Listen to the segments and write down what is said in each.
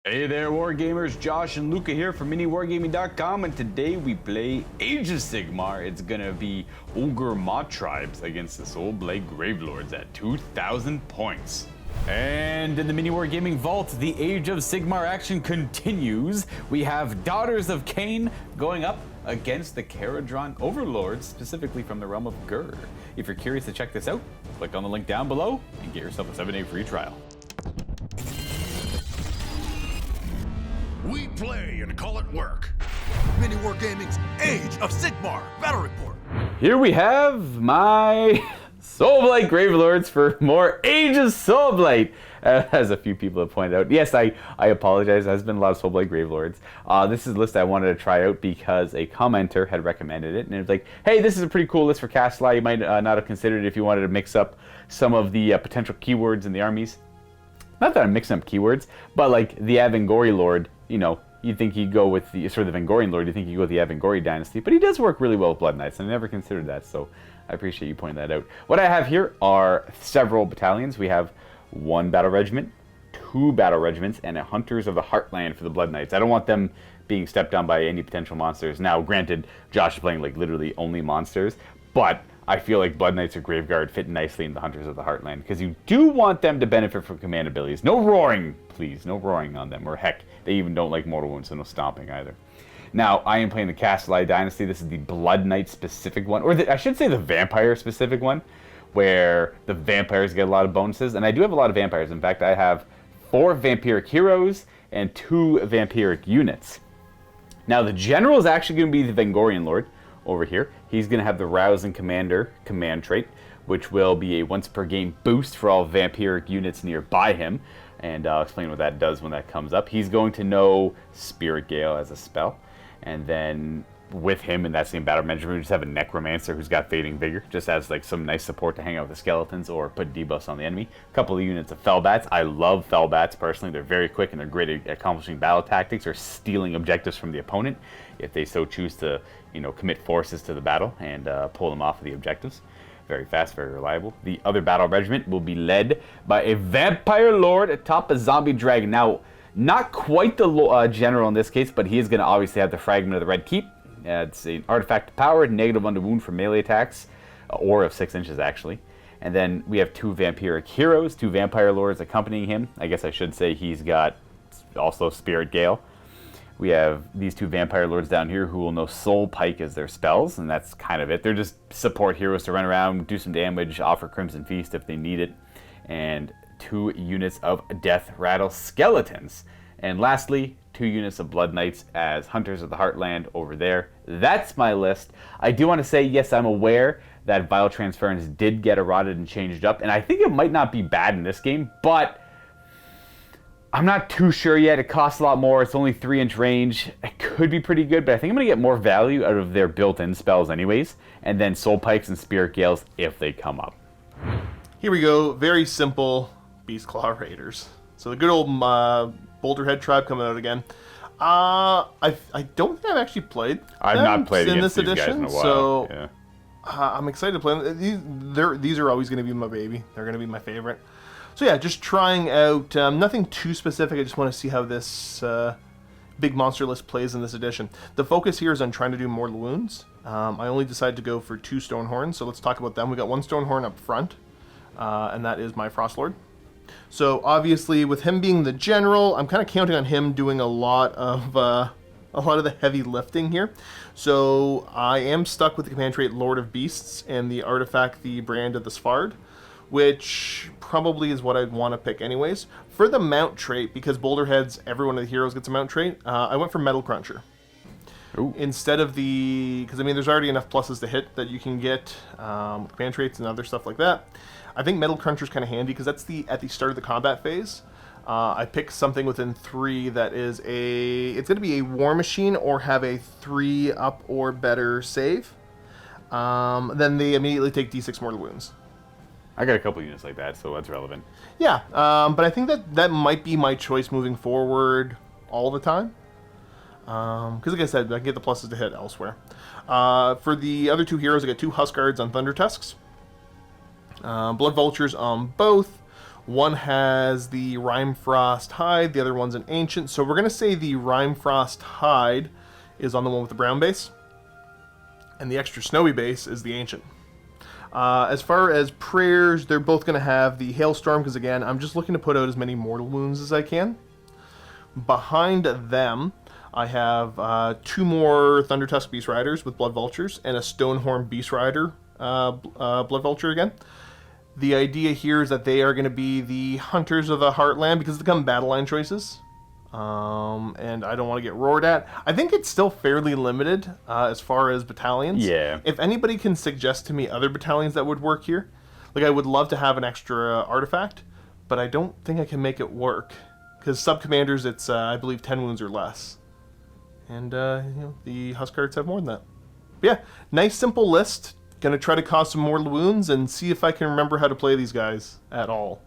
Hey there, Wargamers. Josh and Luca here from MiniWarGaming.com, and today we play Age of Sigmar. It's gonna be Ogor Mawtribes against the Soulblight Gravelords at 2,000 points. And in the MiniWarGaming Vault, the Age of Sigmar action continues. We have Daughters of Khaine going up against the Kharadron Overlords, specifically from the realm of Gur. If you're curious to check this out, click on the link down below and get yourself a 7-day free trial. We play and call it work. MiniWarGaming's Age of Sigmar Battle Report. Here we have my Soulblight Gravelords for more Age of Soulblight. As a few people have pointed out. Yes, I apologize. There's been a lot of Soulblight Gravelords. This is a list I wanted to try out because a commenter had recommended it. And it was like, hey, this is a pretty cool list for Castla. You might not have considered it if you wanted to mix up some of the potential keywords in the armies. Not that I'm mixing up keywords, but like the Avangori Lord, you know, you'd think he'd go with the, sort of the Vangorian Lord, you'd think he'd go with the Avangori dynasty, but he does work really well with Blood Knights, and I never considered that, so I appreciate you pointing that out. What I have here are several battalions. We have one battle regiment, two battle regiments, and a Hunters of the Heartland for the Blood Knights. I don't want them being stepped on by any potential monsters. Now, granted, Josh is playing like literally only monsters, but I feel like Blood Knights or Graveguard fit nicely in the Hunters of the Heartland, because you do want them to benefit from command abilities. No roaring, please. No roaring on them. Or heck, they even don't like mortal wounds, so no stomping either. Now, I am playing the Castellite Dynasty. This is the Blood Knight specific one, or I should say the Vampire specific one, where the vampires get a lot of bonuses. And I do have a lot of vampires. In fact, I have 4 vampiric heroes and 2 vampiric units. Now, the general is actually going to be the Vangorian Lord. Over here, he's going to have the Rousing Commander command trait, which will be a once per game boost for all vampiric units nearby him, and I'll explain what that does when that comes up. He's going to know Spirit Gale as a spell, and then with him in that same battle management, we just have a Necromancer who's got Fading Vigor, just as like some nice support to hang out with the skeletons or put debuffs on the enemy. A couple of units of Fellbats. I love Fellbats personally. They're very quick and they're great at accomplishing battle tactics or stealing objectives from the opponent if they so choose to, you know, commit forces to the battle and pull them off of the objectives. Very fast, very reliable. The other battle regiment will be led by a Vampire Lord atop a Zombie Dragon. Now, not quite the general in this case, but he is going to obviously have the Fragment of the Red Keep. It's an artifact of power, -1 to wound for melee attacks, or of 6 inches actually. And then we have 2 vampiric heroes, 2 vampire lords accompanying him. I guess I should say he's got also Spirit Gale. We have these 2 vampire lords down here who will know Soul Pike as their spells, and that's kind of it. They're just support heroes to run around, do some damage, offer Crimson Feast if they need it, and 2 units of Death Rattle Skeletons. And lastly, 2 units of Blood Knights as Hunters of the Heartland over there. That's my list. I do want to say, yes, I'm aware that Vile Transference did get eroded and changed up, and I think it might not be bad in this game, but I'm not too sure yet. It costs a lot more. It's only 3-inch range. It could be pretty good, but I think I'm going to get more value out of their built-in spells anyways, and then Soul Pikes and Spirit Gales if they come up. Here we go. Very simple Bastclaw Raiders. So the good old Boulderhead tribe coming out again. I don't think I've actually played I've not played in against this these guys edition, in a while. so yeah. I'm excited to play them. These are always going to be my baby. They're going to be my favorite. So yeah, just trying out nothing too specific. I just want to see how this big monster list plays in this edition. The focus here is on trying to do more wounds. I only decided to go for 2 Stonehorns, so let's talk about them. We got 1 Stonehorn up front, and that is my Frostlord. So obviously, with him being the general, I'm kind of counting on him doing a lot of the heavy lifting here. So I am stuck with the command trait Lord of Beasts and the artifact, the Brand of the Svard, which probably is what I'd want to pick anyways. For the mount trait, because Boulderheads, every one of the heroes gets a mount trait, I went for Metal Cruncher. Ooh. Instead of because I mean, there's already enough pluses to hit that you can get with command traits and other stuff like that. I think Metal Cruncher is kind of handy because that's at the start of the combat phase. I picked something within 3 that is it's going to be a War Machine or have a 3 up or better save. Then they immediately take D6 mortal wounds. I got a couple units like that, so that's relevant. Yeah, but I think that might be my choice moving forward all the time. Because like I said, I can get the pluses to hit elsewhere. For the other 2 heroes, I got 2 Huskards on Thunder Tusks. Blood Vultures on both. One has the Rimefrost Hide, the other one's an Ancient. So we're going to say the Rimefrost Hide is on the one with the brown base, and the extra snowy base is the Ancient. As far as prayers, they're both going to have the Hailstorm, because again, I'm just looking to put out as many mortal wounds as I can. Behind them, I have 2 more Thundertusk Beast Riders with Blood Vultures, and a Stonehorn Beast Rider Blood Vulture again. The idea here is that they are going to be the Hunters of the Heartland, because they become battle line choices. And I don't want to get roared at. I think it's still fairly limited as far as battalions. Yeah. If anybody can suggest to me other battalions that would work here, like I would love to have an extra artifact, but I don't think I can make it work. Because sub-commanders, it's, I believe, 10 wounds or less. And, the Huskards have more than that. But yeah, nice simple list. Gonna try to cause some mortal wounds and see if I can remember how to play these guys at all.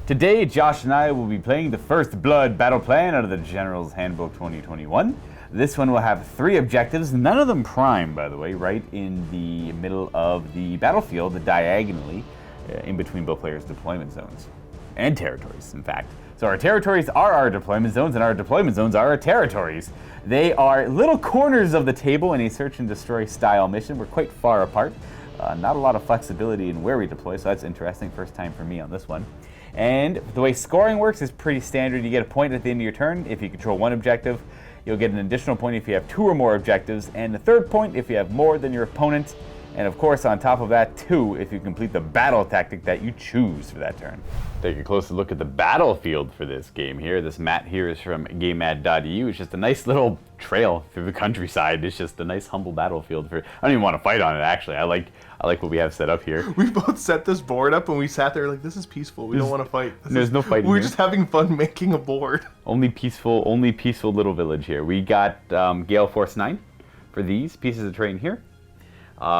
Today, Josh and I will be playing the First Blood Battle Plan out of the General's Handbook 2021. This one will have 3 objectives, none of them prime, by the way, right in the middle of the battlefield, diagonally, in between both players' deployment zones. And territories, in fact. So our territories are our deployment zones, and our deployment zones are our territories. They are little corners of the table in a search and destroy style mission. We're quite far apart. Not a lot of flexibility in where we deploy, so that's interesting. First time for me on this one. And the way scoring works is pretty standard. You get a point at the end of your turn if you control 1 objective. You'll get an additional point if you have 2 or more objectives, and the 3rd point if you have more than your opponent. And of course, on top of that, 2 if you complete the battle tactic that you choose for that turn. Take a closer look at the battlefield for this game here. This map here is from GameMad.eu. It's just a nice little trail through the countryside. It's just a nice, humble battlefield. I don't even want to fight on it, actually. I like what we have set up here. We both set this board up and we sat there like, this is peaceful. We don't want to fight. There's no fighting We're here. just having fun making a board. Only peaceful little village here. We got Gale Force 9 for these pieces of terrain here.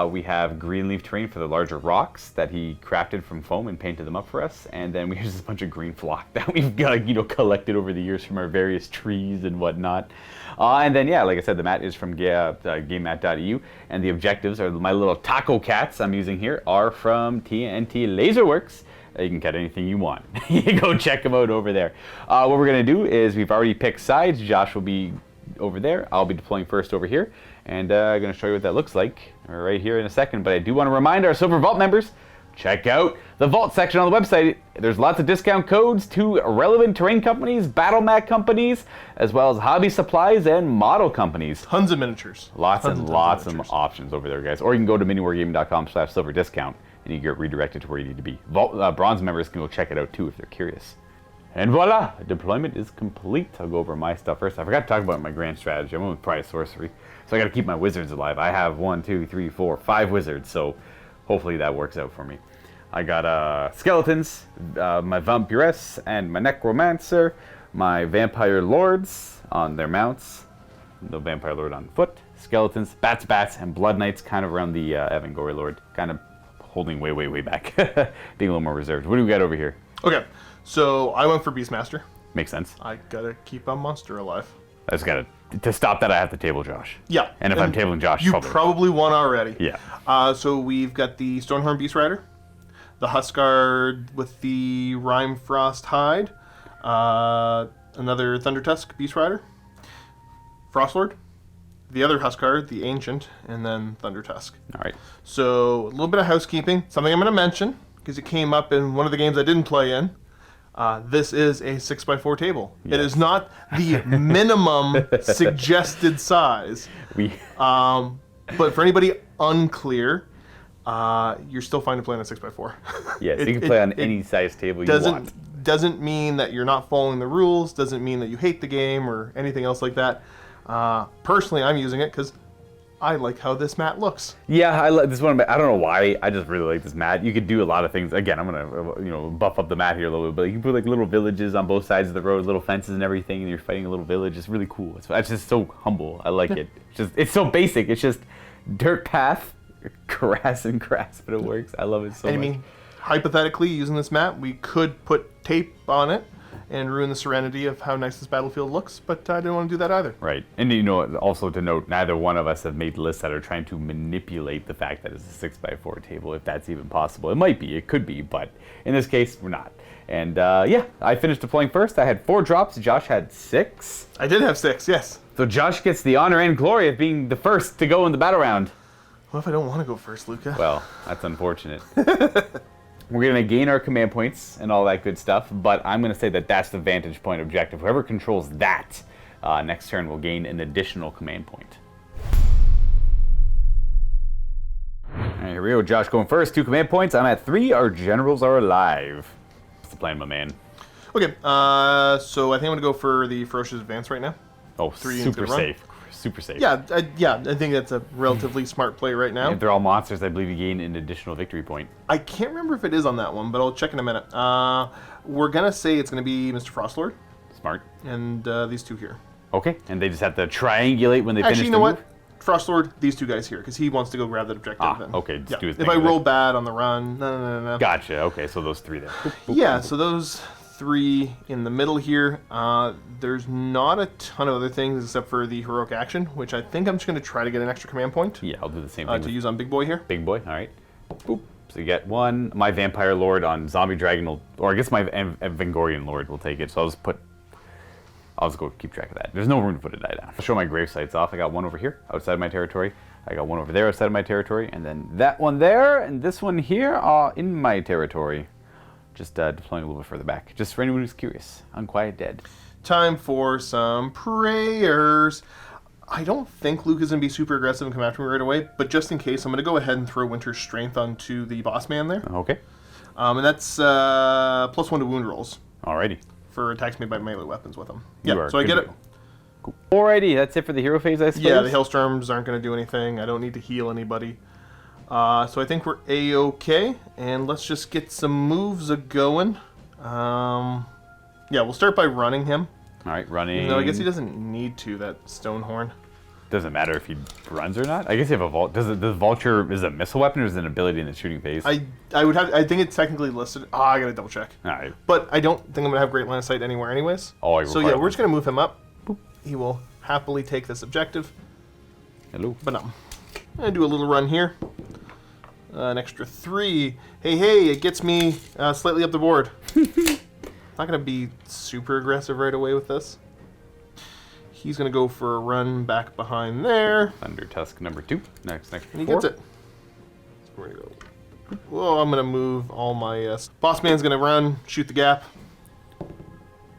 We have green leaf terrain for the larger rocks that he crafted from foam and painted them up for us. And then we have just a bunch of green flock that we've got, collected over the years from our various trees and whatnot. And then, yeah, like I said, the mat is from GameMat.eu. And the objectives are my little taco cats I'm using here are from TNT Laserworks. You can cut anything you want. You go check them out over there. What we're going to do is we've already picked sides. Josh will be over there. I'll be deploying first over here. And I'm going to show you what that looks like right here in a second. But I do want to remind our Silver Vault members, check out the Vault section on the website. There's lots of discount codes to relevant terrain companies, battle mat companies, as well as hobby supplies and model companies. Tons of miniatures. Lots of options over there, guys. Or you can go to miniwargaming.com/silver discount and you get redirected to where you need to be. Vault, bronze members can go check it out too if they're curious. And voila, deployment is complete. I'll go over my stuff first. I forgot to talk about my grand strategy. I'm with Prize Sorcery, so I got to keep my wizards alive. I have 1, 2, 3, 4, 5 wizards, so hopefully that works out for me. I got skeletons, my vampiress and my necromancer, my vampire lords on their mounts, the vampire lord on foot, skeletons, bats, and blood knights kind of around the Evangori lord, kind of holding way back, being a little more reserved. What do we got over here? Okay, so I went for Beastmaster. Makes sense. I gotta keep a monster alive. I just gotta, to stop that I have to table Josh. Yeah. And if I'm tabling Josh, you probably won already. Yeah. So we've got the Stonehorn Beast Rider, the Huskard with the Rimefrost Hide, another Thundertusk Beast Rider, Frostlord, the other Huskard, the Ancient, and then Thundertusk. All right. So a little bit of housekeeping, something I'm going to mention, because it came up in one of the games I didn't play in. This is a 6x4 table. Yes. It is not the minimum suggested size. But for anybody unclear, you're still fine to play on a 6x4. Yes, you can play on any size table you want. Doesn't mean that you're not following the rules, doesn't mean that you hate the game or anything else like that. Personally, I'm using it because I like how this mat looks. Yeah, I like this one. I don't know why. I just really like this mat. You could do a lot of things. Again, I'm gonna buff up the mat here a little bit, but you can put like little villages on both sides of the road, little fences and everything, and you're fighting a little village. It's really cool. It's just so humble. I like it. It's so basic. It's just dirt path, grass, but it works. I love it so much. I mean, hypothetically, using this mat, we could put tape on it and ruin the serenity of how nice this battlefield looks, but I didn't want to do that either. Right. And also to note, neither one of us have made lists that are trying to manipulate the fact that it's a 6x4 table, if that's even possible. It might be, it could be, but in this case, we're not. And yeah, I finished deploying first. I had 4 drops. Josh had 6. I did have 6, yes. So Josh gets the honor and glory of being the first to go in the battle round. What if I don't want to go first, Luca? Well, that's unfortunate. We're going to gain our command points and all that good stuff, but I'm going to say that that's the vantage point objective. Whoever controls that next turn will gain an additional command point. All right, here we go. Josh going first. 2 command points. I'm at 3. Our generals are alive. What's the plan, my man? Okay, so I think I'm going to go for the Ferocious Advance right now. Oh, 3 super into run. safe. Super safe. Yeah, I think that's a relatively smart play right now. If they're all monsters, I believe you gain an additional victory point. I can't remember if it is on that one, but I'll check in a minute. We're going to say it's going to be Mr. Frostlord. Smart. And these 2 here. Okay, and they just have to triangulate when they finish Actually, you the know move? what? Frostlord, these 2 guys here, because he wants to go grab that objective. Ah, and, okay, just do his If thing I with roll it. bad on the run, no. Gotcha, okay, so those 3 there. Boop, boop, Yeah, boop. so those 3 in the middle here. There's not a ton of other things except for the heroic action, which I think I'm just going to try to get an extra command point Yeah, I'll do the same thing to with use on Big Boy here. Big Boy, alright. Boop. So you get 1. My Vampire Lord on Zombie Dragon will, or I guess my Vengorian Lord will take it, so I'll just go keep track of that. There's no room to put a die down. I'll show my grave sites off. I got 1 over here, outside of my territory. I got 1 over there, outside of my territory. And then that one there, and this one here are in my territory. Just deploying a little bit further back. Just for anyone who's curious. Unquiet Dead. Time for some prayers. I don't think Luke is going to be super aggressive and come after me right away, but just in case, I'm going to go ahead and throw Winter's Strength onto the boss man there. Okay. And that's +1 to wound rolls Alrighty. for attacks made by melee weapons with him. You Yeah, are so I good get to it. go. Cool. Alrighty, that's it for the hero phase, I suppose? Yeah, the Hailstorms aren't going to do anything. I don't need to heal anybody. So I think we're A-okay, and let's just get some moves a-going. Yeah, we'll start by running him. Alright, running. No, I guess he doesn't need to, that Stonehorn. Doesn't matter if he runs or not. I guess you have a does the Vulture is a missile weapon or is it an ability in the shooting phase? I think it's technically listed. I gotta double check. Alright. But I don't think I'm gonna have great line of sight anywhere anyways. Oh, so yeah, we're just gonna move him up. Boop. He will happily take this objective. Hello. But no. I'm gonna do a little run here. An extra 3. Hey, it gets me slightly up the board. Not gonna be super aggressive right away with this. He's gonna go for a run back behind there. Thunder Tusk number 2. Next And he 4. gets it. So we're gonna go. Well, I'm gonna move all my. Boss man's gonna run, shoot the gap.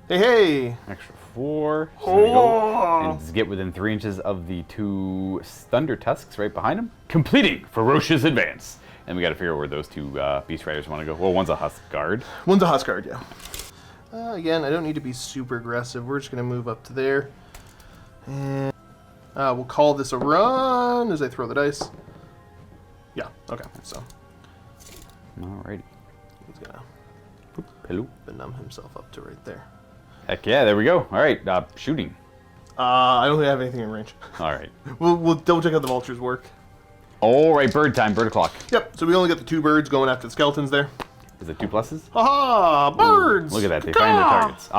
Hey! Extra 4. So there you go. And just get within 3 inches of the 2 Thunder Tusks right behind him. Completing Ferocious Advance. And we gotta figure out where those 2 Beast Riders want to go. Well, one's a Husk Guard. One's a Huskard, yeah. Again, I don't need to be super aggressive. We're just gonna move up to there. And we'll call this a run as I throw the dice. Yeah, okay, so Alrighty. he's gonna Hello. benumb himself up to right there. Heck yeah, there we go. Alright, shooting. I don't think I have anything in range. Alright. We'll double check how the vultures work. Alright, bird time, bird o'clock. Yep, so we only got the 2 birds going after the skeletons there. Is it 2 pluses? Haha, birds! Look at that, they find their targets.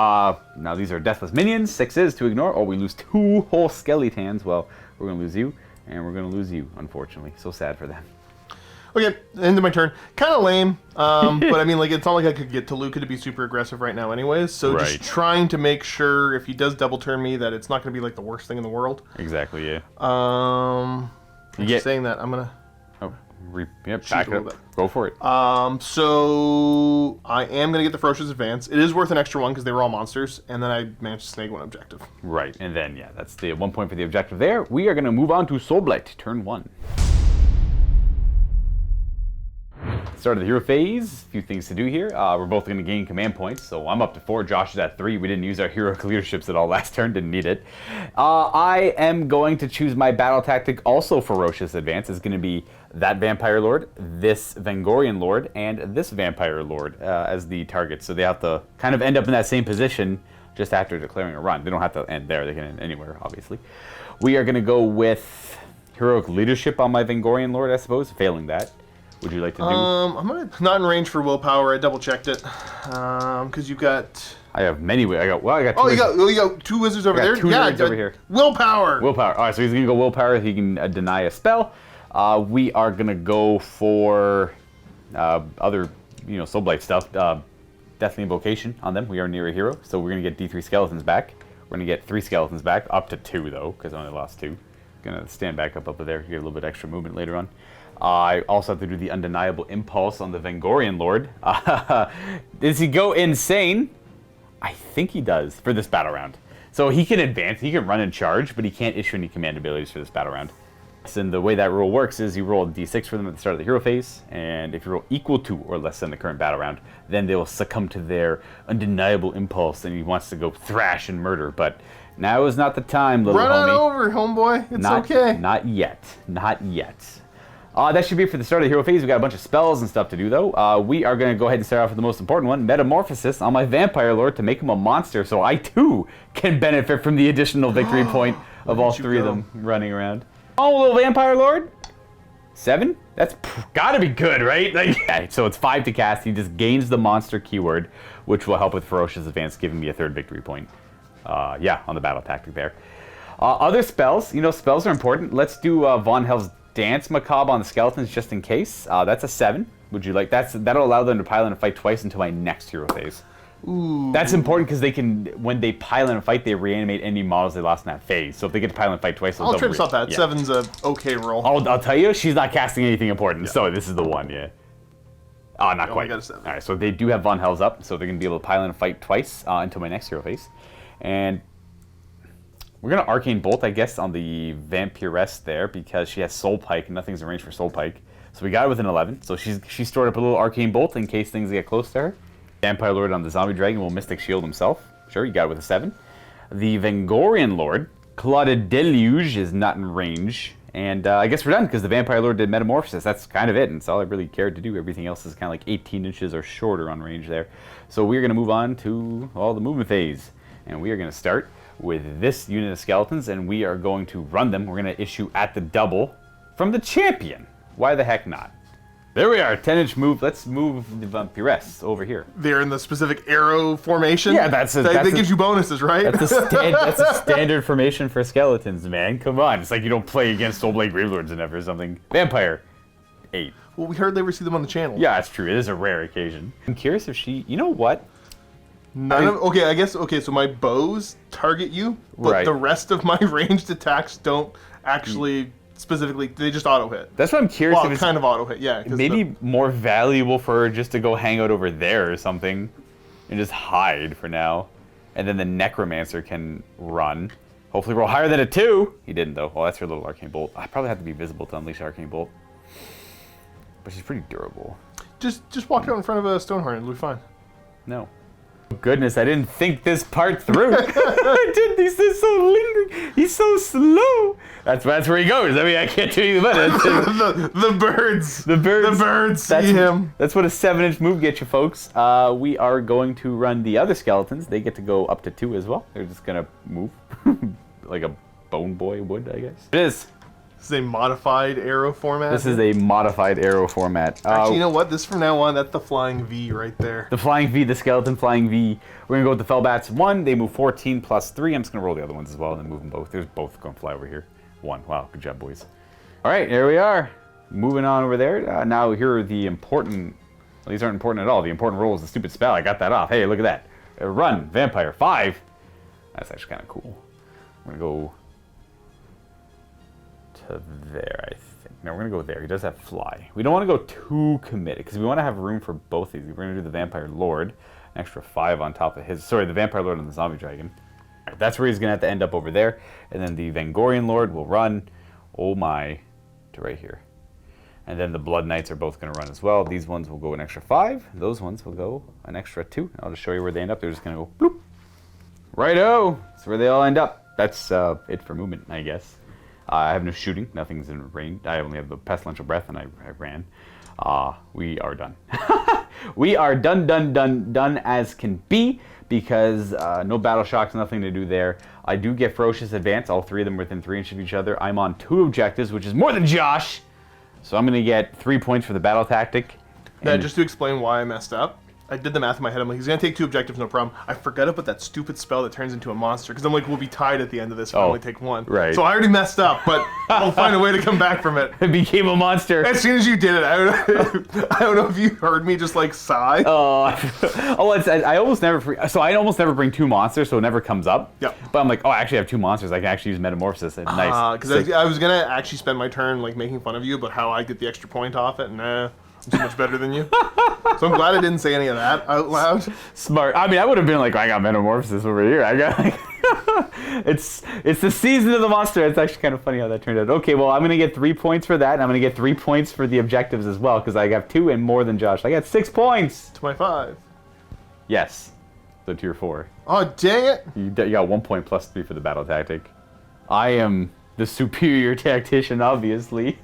Now these are deathless minions, 6s to ignore. Oh, we lose 2 whole skeletons. Well, we're gonna lose you, and we're gonna lose you, unfortunately. So sad for them. Okay, end of my turn. Kind of lame, but I mean, like, it's not like I could get to Luca to be super aggressive right now anyways, so Right. just trying to make sure if he does double turn me that it's not going to be, like, the worst thing in the world. Exactly, yeah. Just get- saying that, I'm going to... Oh, yep, Shoot back a it little up. Go for it. So I am going to get the Ferocious Advance. It is worth an extra 1 because they were all monsters, and then I managed to snag 1 objective. Right, and then, yeah, that's the 1 point for the objective there. We are gonna move on to Soulblight, turn 1. Start of the hero phase, a few things to do here. We're both going to gain command points, so I'm up to 4, Josh is at 3. We didn't use our heroic leaderships at all last turn, didn't need it. I am going to choose my battle tactic, also Ferocious Advance. It's going to be that Vampire Lord, this Vengorian Lord, and this Vampire Lord as the targets. So they have to kind of end up in that same position just after declaring a run. They don't have to end there, they can end anywhere, obviously. We are going to go with heroic leadership on my Vengorian Lord, I suppose, failing that. Would you like to do? I'm gonna not in range for willpower. I double checked it. Because you got. I have many. I got. Well, I got. Two Oh, you got 2 wizards over there. two nerds over here. Willpower. Willpower. All right, so he's gonna go willpower. He can deny a spell. We are gonna go for other, Soulblight stuff. Deathly Invocation on them. We are near a hero, so we're going to get D3 skeletons back. We're going to get 3 skeletons back, up to 2 though, because I only lost 2. Going to stand back up there, get a little bit extra movement later on. I also have to do the Undeniable Impulse on the Vengorian Lord. Does he go insane? I think he does for this battle round. So he can advance, he can run and charge, but he can't issue any command abilities for this battle round. And the way that rule works is you roll a d6 for them at the start of the hero phase, and if you roll equal to or less than the current battle round, then they will succumb to their Undeniable Impulse, and he wants to go thrash and murder. But now is not the time, little homie. Run on over, homeboy. It's okay. Not yet. Not yet. That should be it for the start of the hero phase. We got a bunch of spells and stuff to do, though. We are going to go ahead and start off with the most important one, Metamorphosis on my Vampire Lord to make him a monster, so I too can benefit from the additional victory point of all 3 of them running around. Oh, little Vampire Lord. 7? That's gotta be good, right? Yeah, so it's 5 to cast. He just gains the monster keyword, which will help with Ferocious Advance, giving me a 3rd victory point. Yeah, on the battle tactic there. Other spells, spells are important. Let's do Von Hell's Dance Macabre on the skeletons just in case. That's a 7. Would you like that'll allow them to pile in and fight twice until my next hero phase. Ooh. That's important because they can, when they pile in and fight, they reanimate any models they lost in that phase. So if they get to pile in and fight twice, they'll I'll try to stop that. 7's a okay roll. I'll tell you, she's not casting anything important. So this is the one, yeah. Oh, not quite. Got a 7. All right, so they do have Von Hell's up, so they're going to be able to pile in and fight twice until my next hero phase. And we're going to Arcane Bolt, I guess, on the Vampiress there because she has Soul Pike and nothing's in range for Soul Pike. So we got it with an 11. So she stored up a little Arcane Bolt in case things get close to her. Vampire Lord on the Zombie Dragon will Mystic Shield himself. Sure, you got it with a 7. The Vengorian Lord, Claude Deluge, is not in range. And I guess we're done because the Vampire Lord did Metamorphosis. That's kind of it, and it's all I really cared to do. Everything else is kind of like 18 inches or shorter on range there. So we're going to move on to the movement phase. And we are going to start with this unit of skeletons, and we are going to run them. We're going to issue at the double from the champion. Why the heck not? There we are, 10-inch move. Let's move the Vampiress over here. They're in the specific arrow formation? Yeah, that gives you bonuses, right? That's a standard formation for skeletons, man. Come on. It's like you don't play against Soulblight Gravelords and ever or something. Vampire, 8. Well, we hardly ever see them on the channel. Yeah, that's true. It is a rare occasion. I'm curious if she... You know what? So my bows target you, but the rest of my ranged attacks don't actually... Specifically, they just auto hit. That's what I'm curious. Well, if it's kind of auto hit, yeah. Maybe more valuable for her just to go hang out over there or something, and just hide for now, and then the Necromancer can run. Hopefully, roll higher than a 2. He didn't though. Well, that's her little Arcane Bolt. I probably have to be visible to unleash Arcane Bolt, but she's pretty durable. Just walk out in front of a Stonehorn and it'll be fine. No. Goodness, I didn't think this part through. He's so lingering. He's so slow. That's where he goes. I mean, I can't do anything about it. The birds. The birds. The birds see him. That's what a 7-inch move gets you, folks. We are going to run the other skeletons. They get to go up to 2 as well. They're just going to move like a bone boy would, I guess. It is. This is a modified arrow format. This is a modified arrow format. Actually, you know what? This from now on, that's the flying V right there. The flying V, the skeleton flying V. We're going to go with the Fellbats 1. They move 14 plus 3. I'm just going to roll the other ones as well and then move them both. There's both going to fly over here. 1. Wow, good job, boys. All right, here we are. Moving on over there. Now, here are the important... Well, these aren't important at all. The important roll is the stupid spell. I got that off. Hey, look at that. Run, Vampire, 5. That's actually kind of cool. I'm going to go... to there, I think. No, we're going to go there. He does have fly. We don't want to go too committed because we want to have room for both these. We're going to do the Vampire Lord, an extra 5 on top of his. Sorry, the Vampire Lord and the Zombie Dragon. All right, that's where he's going to have to end up over there. And then the Vengorian Lord will run, oh my, to right here. And then the Blood Knights are both going to run as well. These ones will go an extra 5. Those ones will go an extra 2. I'll just show you where they end up. They're just going to go bloop. Righto! That's where they all end up. That's it for movement, I guess. I have no shooting. Nothing's in range. I only have the Pestilential Breath, and I ran. We are done. We are done as can be, because no Battle Shocks, nothing to do there. I do get Ferocious Advance. All 3 of them within 3 inches of each other. I'm on 2 objectives, which is more than Josh. So I'm going to get 3 points for the battle tactic. Now, just to explain why I messed up. I did the math in my head. I'm like, he's gonna take 2 objectives, no problem. I forgot about that stupid spell that turns into a monster because I'm like, we'll be tied at the end of this if I only take 1. Right. So I already messed up, but I'll find a way to come back from it. It became a monster. As soon as you did it, I don't know if you heard me just like sigh. I almost never bring 2 monsters, so it never comes up. Yeah. But I'm like, oh, I actually have 2 monsters. I can actually use Metamorphosis. Nice. Because I was gonna actually spend my turn like making fun of you about how I get the extra point off it. Nah, I'm so much better than you. So I'm glad I didn't say any of that out loud. Smart. I mean, I would have been like, I got Metamorphosis over here. I got like, it's the season of the monster. It's actually kind of funny how that turned out. Okay, well, I'm gonna get 3 points for that, and I'm gonna get 3 points for the objectives as well because I got 2 and more than Josh. I got 6 points. To my 5. Yes. So to your 4. Oh dang it! You got 1 point plus 3 for the battle tactic. I am the superior tactician, obviously.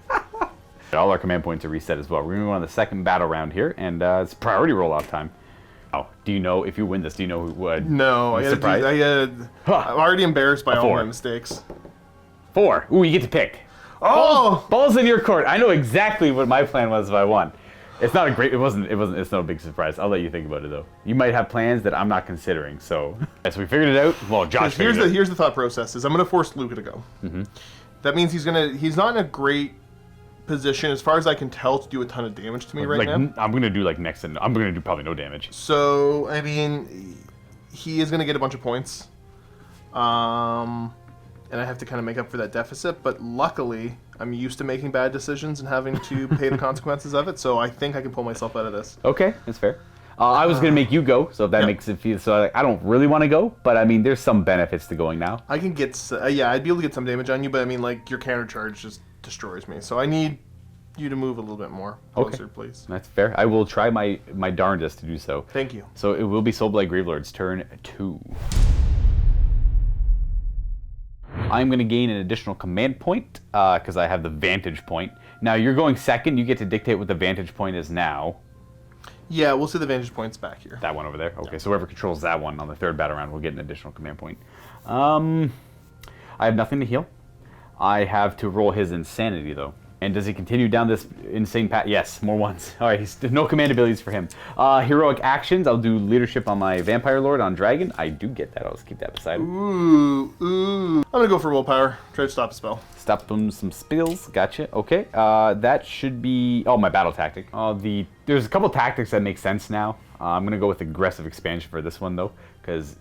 All our command points are reset as well. We're going to go on the second battle round here, and it's priority roll-off time. Oh, do you know, if you win this, do you know who would? No, I'm already embarrassed by all 4. my mistakes. 4. Ooh, you get to pick. Oh! Balls in your court. I know exactly what my plan was if I won. It's not a great, it's not a big surprise. I'll let you think about it though. You might have plans that I'm not considering, so. So we figured it out. Well, Josh figured it out. Here's the thought process is I'm going to force Luca to go. Mm-hmm. That means he's not in a great position, as far as I can tell, to do a ton of damage to me right now. I'm going to do like next, and I'm going to do probably no damage. So, I mean, he is going to get a bunch of points. And I have to kind of make up for that deficit, but luckily, I'm used to making bad decisions and having to pay the consequences of it, so I think I can pull myself out of this. Okay, that's fair. I was going to make you go, so if that makes it feel... So I don't really want to go, but I mean, there's some benefits to going now. I can get... I'd be able to get some damage on you, but I mean, like, your counter charge just destroys me. So I need you to move a little bit more closer, please. That's fair. I will try my darndest to do so. Thank you. So it will be Soulblight Gravelords, turn 2. I'm going to gain an additional command point, because I have the vantage point. Now, you're going second. You get to dictate what the vantage point is now. Yeah, we'll see the vantage points back here. That one over there? Okay, so whoever controls that one on the third battle round will get an additional command point. I have nothing to heal. I have to roll his insanity, though. And does he continue down this insane path? Yes, more ones. All right, no command abilities for him. Heroic actions, I'll do leadership on my Vampire Lord on Dragon. I do get that. I'll just keep that beside him. Ooh. I'm going to go for willpower. Try to stop a spell. Stop them some spells. Gotcha. Okay. That should be... Oh, my battle tactic. There's a couple tactics that make sense now. I'm going to go with aggressive expansion for this one, though, because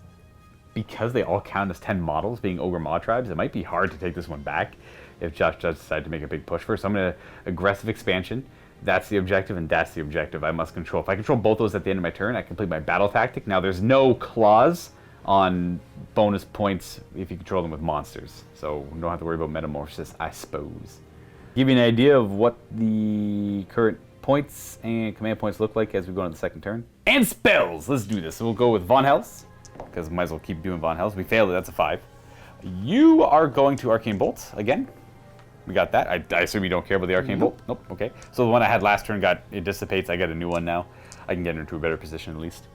they all count as 10 models, being Ogre Mawtribes, it might be hard to take this one back if Josh does decide to make a big push for it. So I'm going to aggressive expansion. That's the objective, and that's the objective I must control. If I control both those at the end of my turn, I complete my battle tactic. Now, there's no clause on bonus points if you control them with monsters, so we don't have to worry about metamorphosis, I suppose. Give you an idea of what the current points and command points look like as we go on the second turn. And spells! Let's do this. So we'll go with Von Hels, because we might as well keep doing Von Hels. We failed it, that's a 5. You are going to Arcane Bolt again. We got that. I assume you don't care about the Arcane Bolt? Nope, okay. So the one I had last turn it dissipates. I got a new one now. I can get into a better position at least.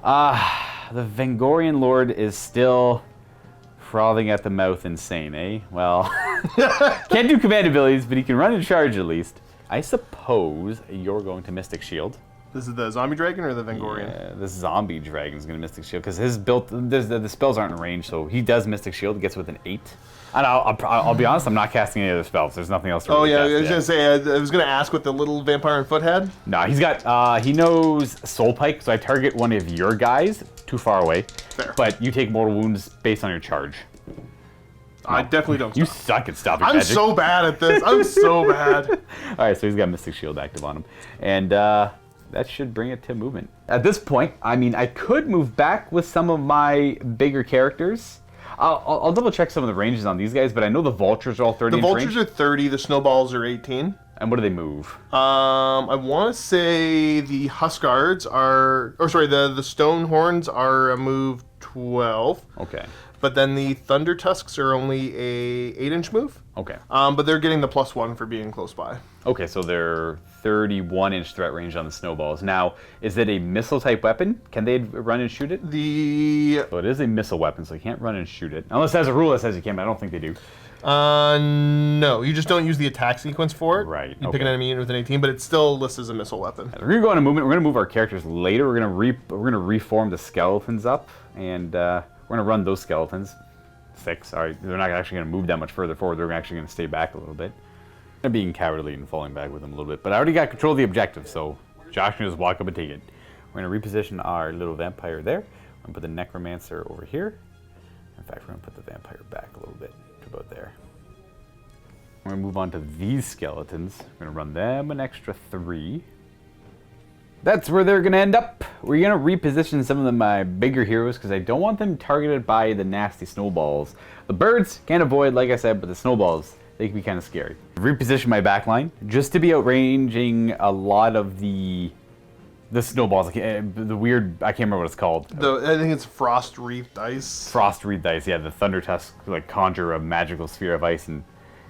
The Vengorian Lord is still frothing at the mouth insane, eh? Well, can't do command abilities, but he can run and charge at least. I suppose you're going to Mystic Shield. This is the zombie dragon or the Vengorian? Yeah, this zombie dragon is going to Mystic Shield because his the spells aren't in range, so he does Mystic Shield, gets with an 8. And I'll be honest, I'm not casting any other spells. There's nothing else to really cast. I was gonna say I was gonna ask what the little vampire and foot had. No, he's got he knows Soul Pike, so I target one of your guys too far away. Fair. But you take mortal wounds based on your charge. I definitely don't. You suck at stopping magic. I'm so bad at this. I'm so bad. All right, so he's got Mystic Shield active on him, and that should bring it to movement. At this point, I mean, I could move back with some of my bigger characters. I'll double check some of the ranges on these guys, but I know the vultures are all 30 The vultures are 30, the snowballs are 18. And what do they move? I want to say the Huskards are... Or sorry, the Stone Horns are a move 12. Okay. But then the Thunder Tusks are only a 8-inch move. Okay. But they're getting the +1 for being close by. Okay, so they're 31-inch threat range on the snowballs. Now, is it a missile-type weapon? Can they run and shoot it? So it is a missile weapon, so you can't run and shoot it. Unless there's a rule that says you can, but I don't think they do. No, you just don't use the attack sequence for it. Right, You pick an enemy unit with an 18, but it still lists as a missile weapon. We're gonna go on a movement. We're gonna move our characters later. We're gonna reform the skeletons up, and we're gonna run those skeletons. 6. All right, they're not actually gonna move that much further forward. They're actually gonna stay back a little bit. They're being cowardly and falling back with them a little bit, but I already got control of the objective, so Josh can just walk up and take it. We're gonna reposition our little vampire there. I'm gonna put the necromancer over here. In fact, we're gonna put the vampire back a little bit to about there. We're gonna move on to these skeletons. We're gonna run them an extra 3. That's where they're gonna end up. We're gonna reposition some of my bigger heroes because I don't want them targeted by the nasty snowballs. The birds can't avoid, like I said, but the snowballs, they can be kind of scary. Reposition my backline just to be outranging a lot of the snowballs. The weird, I can't remember what it's called. I think it's Frost Wreath Dice. Frost Wreath Dice, yeah, the Thunder Tusk, like conjure a magical sphere of ice, and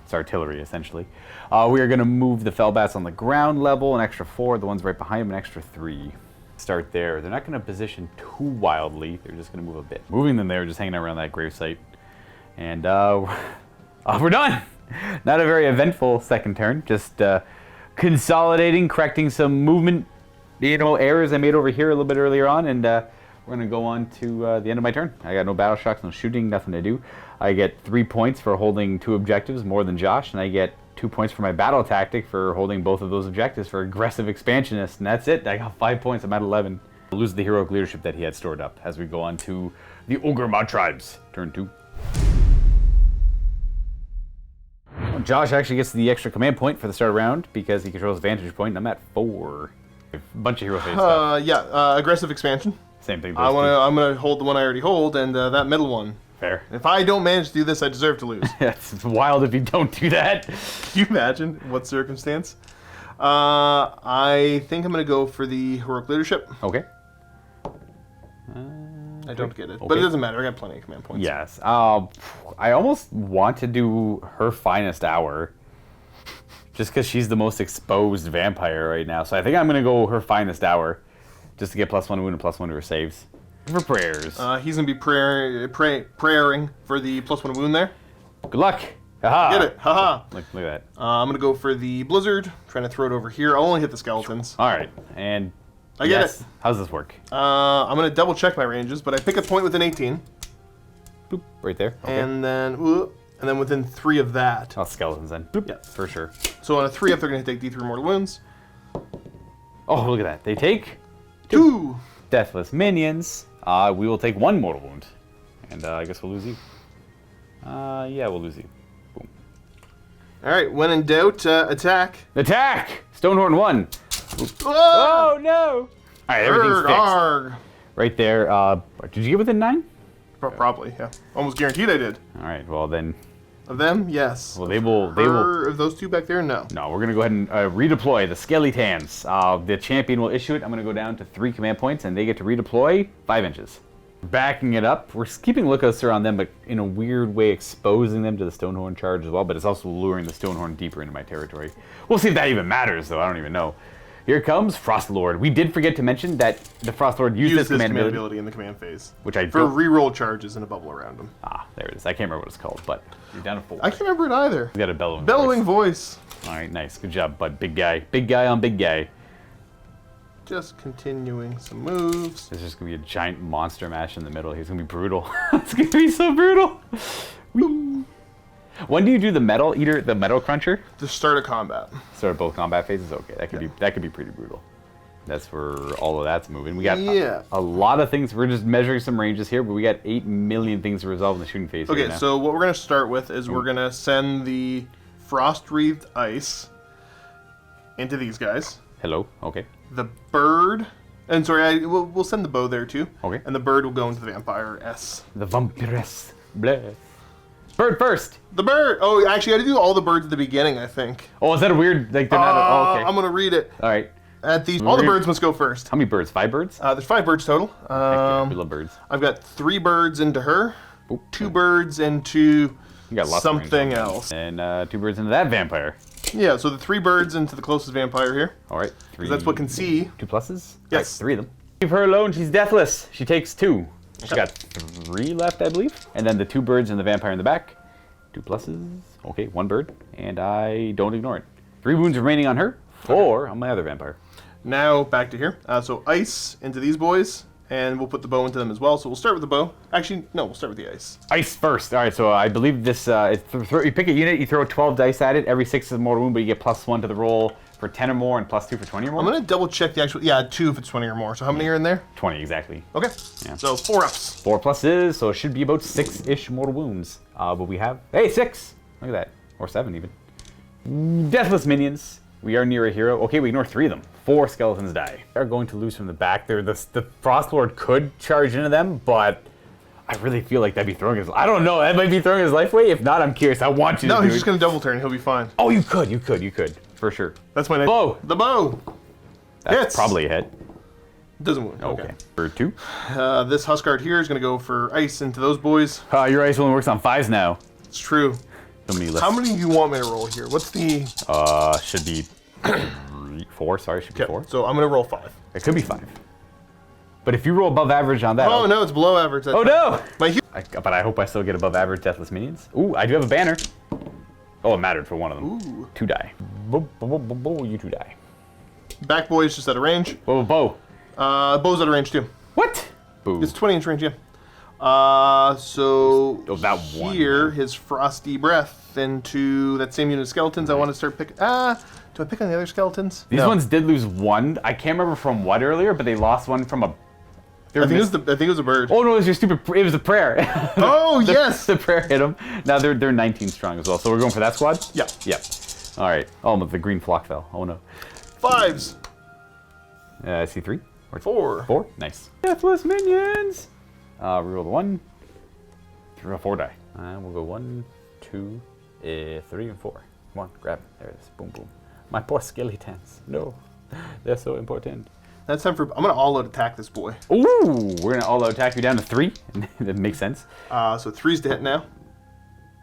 it's artillery, essentially. We are going to move the Fellbats on the ground level, an extra 4. The ones right behind them, an extra 3. Start there. They're not going to position too wildly. They're just going to move a bit. Moving them there, just hanging around that gravesite. And we're done! Not a very eventful second turn. Just consolidating, correcting some movement, errors I made over here a little bit earlier on, and we're going to go on to the end of my turn. I got no battle shocks, no shooting, nothing to do. I get 3 points for holding 2 objectives, more than Josh, and I get 2 points for my battle tactic for holding both of those objectives for aggressive expansionist, and that's it. I got 5 points. I'm at 11. I'll lose the heroic leadership that he had stored up as we go on to the Ogor Mawtribes. Turn 2. Well, Josh actually gets the extra command point for the start round because he controls vantage point, and I'm at 4. A bunch of hero face stuff. Yeah, aggressive expansion. Same thing. I'm gonna hold the one I already hold, and that middle one. Fair. If I don't manage to do this, I deserve to lose. It's wild if you don't do that. Can you imagine what circumstance? I think I'm gonna go for the heroic leadership. Okay. I don't get it, okay. but it doesn't matter. I got plenty of command points. Yes. I almost want to do her finest hour, just because she's the most exposed vampire right now. So I think I'm gonna go her finest hour, just to get +1 wound and +1 to her saves. For prayers. He's gonna be prayering for the +1 wound there. Good luck. Haha. Get it. Haha. Look at that. I'm gonna go for the blizzard. Trying to throw it over here. I'll only hit the skeletons. All right. And I get it. How's this work? I'm gonna double check my ranges, but I pick a point with an 18. Boop. Right there. Okay. And then within 3 of that. Oh, skeletons then. Boop. Yeah. For sure. So on a 3 up, they're gonna take D3 mortal wounds. Oh, look at that. They take 2 deathless minions. We will take 1 mortal wound. And I guess we'll lose you. Yeah, we'll lose you. Boom. Alright, when in doubt, attack. Attack! Stonehorn 1. Oh, Oh no! Alright, everything's fixed. Arg. Right there. Did you get within 9? Probably, yeah. Almost guaranteed I did. Alright, well then. Of them, yes. Well, they will. Of those 2 back there, no. No, we're going to go ahead and redeploy the skeletons. The champion will issue it. I'm going to go down to 3 command points, and they get to redeploy 5 inches. Backing it up. We're keeping lookouts around them, but in a weird way exposing them to the Stonehorn charge as well, but it's also luring the Stonehorn deeper into my territory. We'll see if that even matters, though. I don't even know. Here comes Frostlord. We did forget to mention that the Frostlord used this command ability in the command phase. Which I For reroll charges and a bubble around them. Ah, there it is. I can't remember what it's called, but you're down to 4. I can't remember it either. We got a bellowing voice. All right, nice. Good job, bud. Big guy. Big guy on big guy. Just continuing some moves. There's just going to be a giant monster mash in the middle. He's going to be brutal. It's going to be so brutal. Whee. When do you do the metal eater, the metal cruncher? The start of combat. Start of both combat phases? Okay, that could be pretty brutal. That's where all of that's moving. We got a lot of things. We're just measuring some ranges here, but we got 8 million things to resolve in the shooting phase. Okay, so what we're going to start with is we're going to send the Frost Wreathed Ice into these guys. Hello, okay. The bird, and sorry, we'll send the bow there too. Okay. And the bird will go into the Vampire S. The Vampires. Bleh. Bird first. The bird. Oh, actually, I had to do all the birds at the beginning, I think. Oh, is that a weird, like they're not, oh, okay. I'm going to read it. All right. All the birds must go first. How many birds? 5 birds? There's 5 birds total. Heck yeah, we love birds. I've got 3 birds into her, 2 birds into something else. And 2 birds into that vampire. Yeah, so the 3 birds into the closest vampire here. All right. 3. That's what can see. 2 pluses? Yes. Right, 3 of them. Leave her alone. She's deathless. She takes 2. She's got 3 left, I believe. And then the 2 birds and the vampire in the back 2 pluses. Okay, 1 bird, and I don't ignore it. 3 wounds remaining on her, 4 on my other vampire. Now back to here. So ice into these boys, and we'll put the bow into them as well. So we'll start with the bow. Actually, no, we'll start with the ice. Ice first. All right, so I believe this. You pick a unit, you throw 12 dice at it. Every 6 is a mortal wound, but you get +1 to the roll for 10 or more, and +2 for 20 or more. I'm gonna double check the actual. Yeah, 2 if it's 20 or more. So how many are in there? 20 exactly. Okay. Yeah. So 4 ups. 4 pluses, so it should be about 6-ish mortal wounds. But we have 6. Look at that, or 7 even. Deathless minions. We are near a hero. Okay, we ignore 3 of them. 4 skeletons die. They're going to lose from the back there. The Frostlord could charge into them, but I really feel like that'd be throwing his. I don't know. That might be throwing his life away. If not, I'm curious. I want you to. No, do he's it. just gonna double turn. He'll be fine. Oh, you could for sure. That's my next. Bow. The bow. That's Hits. probably a hit. Doesn't wound. Okay. For 2. This Huskard here is gonna go for ice into those boys. Your ice only works on 5s now. It's true. So many How many do you want me to roll here? What's the? Should be 4. Sorry, should be 4. So I'm gonna roll 5. It could be 5. But if you roll above average on that. Oh no, it's below average. That's Oh no! But I hope I still get above average deathless minions. Ooh, I do have a banner. Oh, it mattered for one of them. Ooh. 2 die. You 2 die. Back boy is just out of range. Bow. Bow's out of range too. What? Boo. It's 20-inch range, yeah. So that one. here, his frosty breath into that same unit of skeletons. I want to start picking. Do I pick on the other skeletons? These ones did lose 1. I can't remember from what earlier, but they lost 1 from a. I think it was a bird. Oh no, it was your stupid. It was a prayer. Oh yes. The prayer hit them. Now they're 19 strong as well. So we're going for that squad. Yeah. Yep. All right. Oh, but the green flock fell. Oh no. 5s. I see 3. Or 4. 4. Nice. Deathless minions. Reroll the 1. 4 die. We'll go 1, 2, 3, and 4. Come on, grab it. There it is. Boom, boom. My poor skeletons. No, they're so important. That's time for. I'm gonna all-out attack this boy. Ooh, we're gonna all-out attack you down to 3. That makes sense. So 3's to hit now.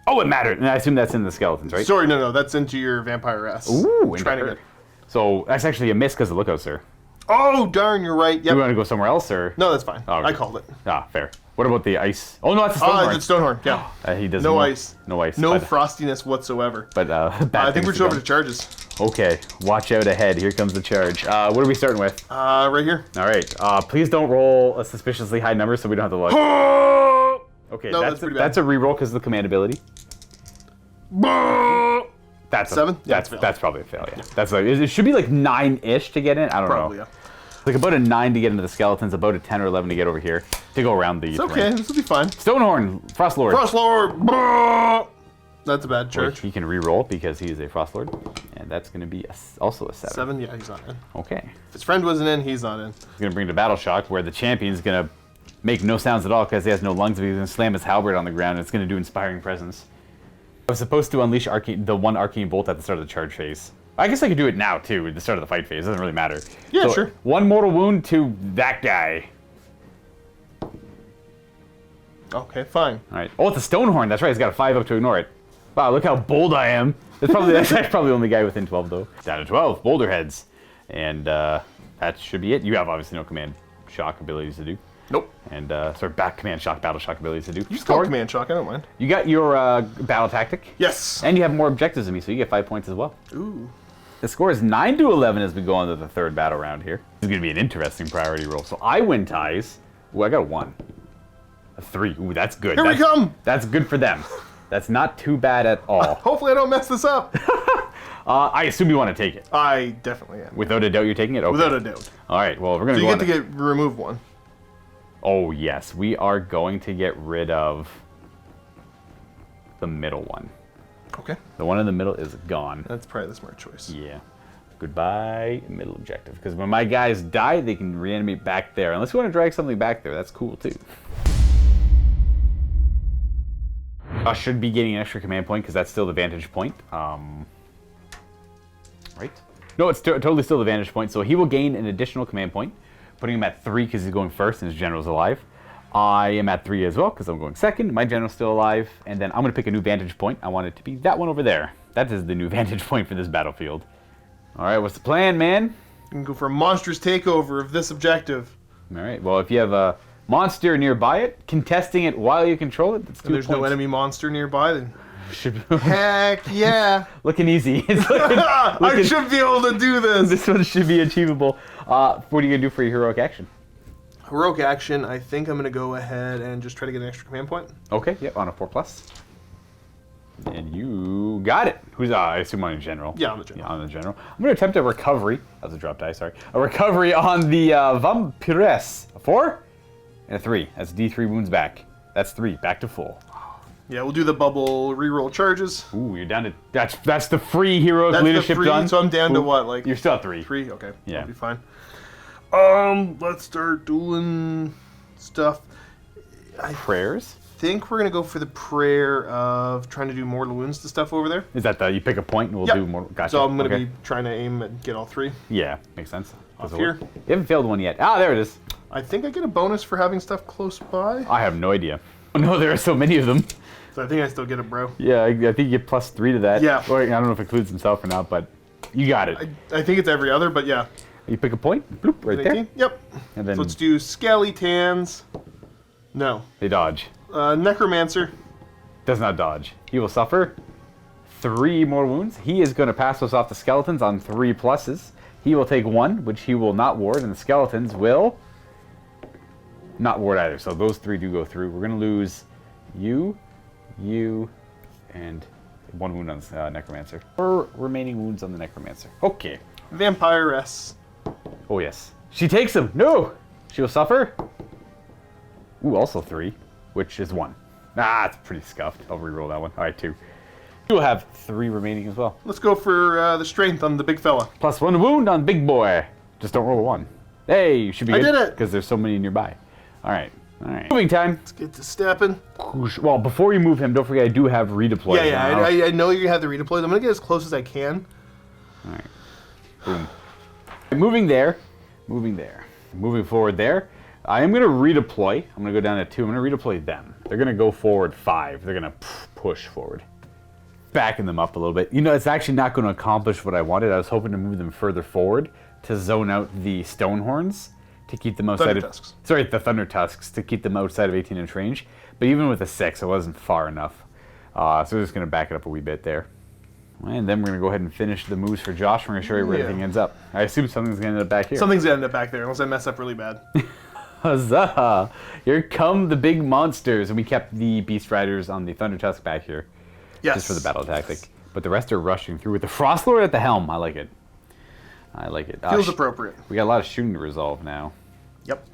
Oh, it mattered. And I assume that's in the skeletons, right? Sorry, no, that's into your vampire ass. Ooh, trying to get. So that's actually a miss because of lookout, sir. Oh darn, you're right. Do Yep. you want to go somewhere else, or? No, that's fine. Oh, okay. I called it. Fair. What about the ice? Oh no, that's a Stonehorn. It's Stonehorn. Yeah. He doesn't. No ice. No ice. No but, frostiness whatsoever. But bad I think we're things just over to charges. Okay, watch out ahead. Here comes the charge. What are we starting with? Right here. All right. Please don't roll a suspiciously high number so we don't have to look. Okay, No, that's pretty bad. that's a reroll because of the command ability. That's 7? Yeah, that's probably a fail. Yeah. That's it should be like 9-ish to get in. I don't Probably, know. yeah. Like about a 9 to get into the skeletons, about a 10 or 11 to get over here to go around the. It's okay. This will be fine. Stonehorn, Frostlord. Frostlord. That's a bad charge. He can re-roll because he is a Frostlord, and that's going to be also a 7. 7, yeah, he's not in. Okay. If his friend wasn't in, he's not in. He's going to bring the Battle Shock, where the champion's going to make no sounds at all because he has no lungs, but he's going to slam his halberd on the ground, and it's going to do Inspiring Presence. I was supposed to unleash the 1 Arcane Bolt at the start of the charge phase. I guess I could do it now, too, at the start of the fight phase. It doesn't really matter. Yeah, so, sure. 1 mortal wound to that guy. Okay, fine. All right. Oh, it's a Stonehorn. That's right. He's got a 5 up to ignore it. Wow, look how bold I am. That's probably the only guy within 12, though. Down to 12. Boulder heads. And that should be it. You have obviously no command shock abilities to do. Nope. And back command shock, battle shock abilities to do. You call command shock, I don't mind. You got your battle tactic. Yes. And you have more objectives than me, so you get 5 points as well. Ooh. The score is 9-11 as we go on to the 3rd battle round here. This is going to be an interesting priority roll. So I win ties. Ooh, I got a 1. A 3. Ooh, that's good. Here we come. That's good for them. That's not too bad at all. Hopefully I don't mess this up. I assume you want to take it. I definitely am. Without a doubt you're taking it? Okay. Without a doubt. All right, well, we're going So to you go get to remove 1. Oh, yes. We are going to get rid of the middle one. Okay. The one in the middle is gone. That's probably the smart choice. Yeah. Goodbye, middle objective. Because when my guys die, they can reanimate back there. Unless you want to drag something back there, that's cool too. I should be getting an extra command point because that's still the vantage point. Right? No, it's totally still the vantage point. So he will gain an additional command point, putting him at 3 because he's going first and his general's alive. I am at 3 as well because I'm going second. My general's still alive. And then I'm going to pick a new vantage point. I want it to be that one over there. That is the new vantage point for this battlefield. All right, what's the plan, man? You can go for a monstrous takeover of this objective. All right, well, if you have a monster nearby it, contesting it while you control it, that's 2 If there's points. no enemy monster nearby, then Heck yeah. Looking easy. It's looking, I should be able to do this. This one should be achievable. What are you going to do for your heroic action? Heroic action, I think I'm going to go ahead and just try to get an extra command point. Okay, yep, on a 4+. And you got it. Who's, I assume on a general. Yeah, on the general. Yeah, on the general. I'm going to attempt a recovery. That was a drop die, sorry. A recovery on the Vampires. A 4 and a 3. That's D3 wounds back. That's 3, back to full. Yeah, we'll do the bubble reroll charges. Ooh, you're down to, that's the free heroic That's leadership the free, done. so I'm down to what, like... You're still at 3. 3? Okay, Yeah. that'll be fine. Let's start doing stuff. Prayers? I think we're going to go for the prayer of trying to do mortal wounds to stuff over there. Is that the, you pick a point and we'll Yep. do more, gotcha. So I'm going to Okay. be trying to aim and get all 3. Yeah, makes sense. Off Does it here. work? You haven't failed one yet. Ah, there it is. I think I get a bonus for having stuff close by. I have no idea. Oh no, there are so many of them. So I think I still get it, bro. Yeah, I think you get +3 to that. Yeah. Or I don't know if it includes himself or not, but you got it. I think it's every other, but yeah. You pick a point, bloop, right there. 18? Yep. And then So let's do Skeletans. No. they dodge. Necromancer. Does not dodge. He will suffer 3 more wounds. He is going to pass those off to skeletons on 3 pluses. He will take 1, which he will not ward, and the skeletons will not ward either. So those 3 do go through. We're going to lose you, and 1 wound on the Necromancer. 4 remaining wounds on the Necromancer. Okay. Vampiress. Oh, yes. She takes him. No! She will suffer. Ooh, also 3, which is 1. Ah, it's pretty scuffed. I'll reroll that one. All right, 2. You will have 3 remaining as well. Let's go for the strength on the big fella. +1 wound on big boy. Just don't roll a 1. Hey, you should be I good. did it. Because there's so many nearby. All right. All right. Moving time. Let's get to stepping. Well, before you move him, don't forget I do have redeploy. Yeah, I know you're going to have the redeploy. I'm going to get as close as I can. All right. Boom. Moving there. Moving there. Moving forward there. I am going to redeploy. I'm going to go down to 2. I'm going to redeploy them. They're going to go forward 5. They're going to push forward. Backing them up a little bit. You know, it's actually not going to accomplish what I wanted. I was hoping to move them further forward to zone out the Stonehorns to keep them outside Thunder of... Tusks. Sorry, the Thunder Tusks to keep them outside of 18-inch range. But even with a 6, it wasn't far enough. So we're just going to back it up a wee bit there. And then we're going to go ahead and finish the moves for Josh. We're going to show you where everything ends up. I assume something's going to end up back here. Something's going to end up back there, unless I mess up really bad. Huzzah! Here come the big monsters. And we kept the Beast Riders on the Thunder Tusk back here. Yes. Just for the battle tactic. But the rest are rushing through with the Frost Lord at the helm. I like it. I like it. Feels appropriate. We got a lot of shooting to resolve now. Yep.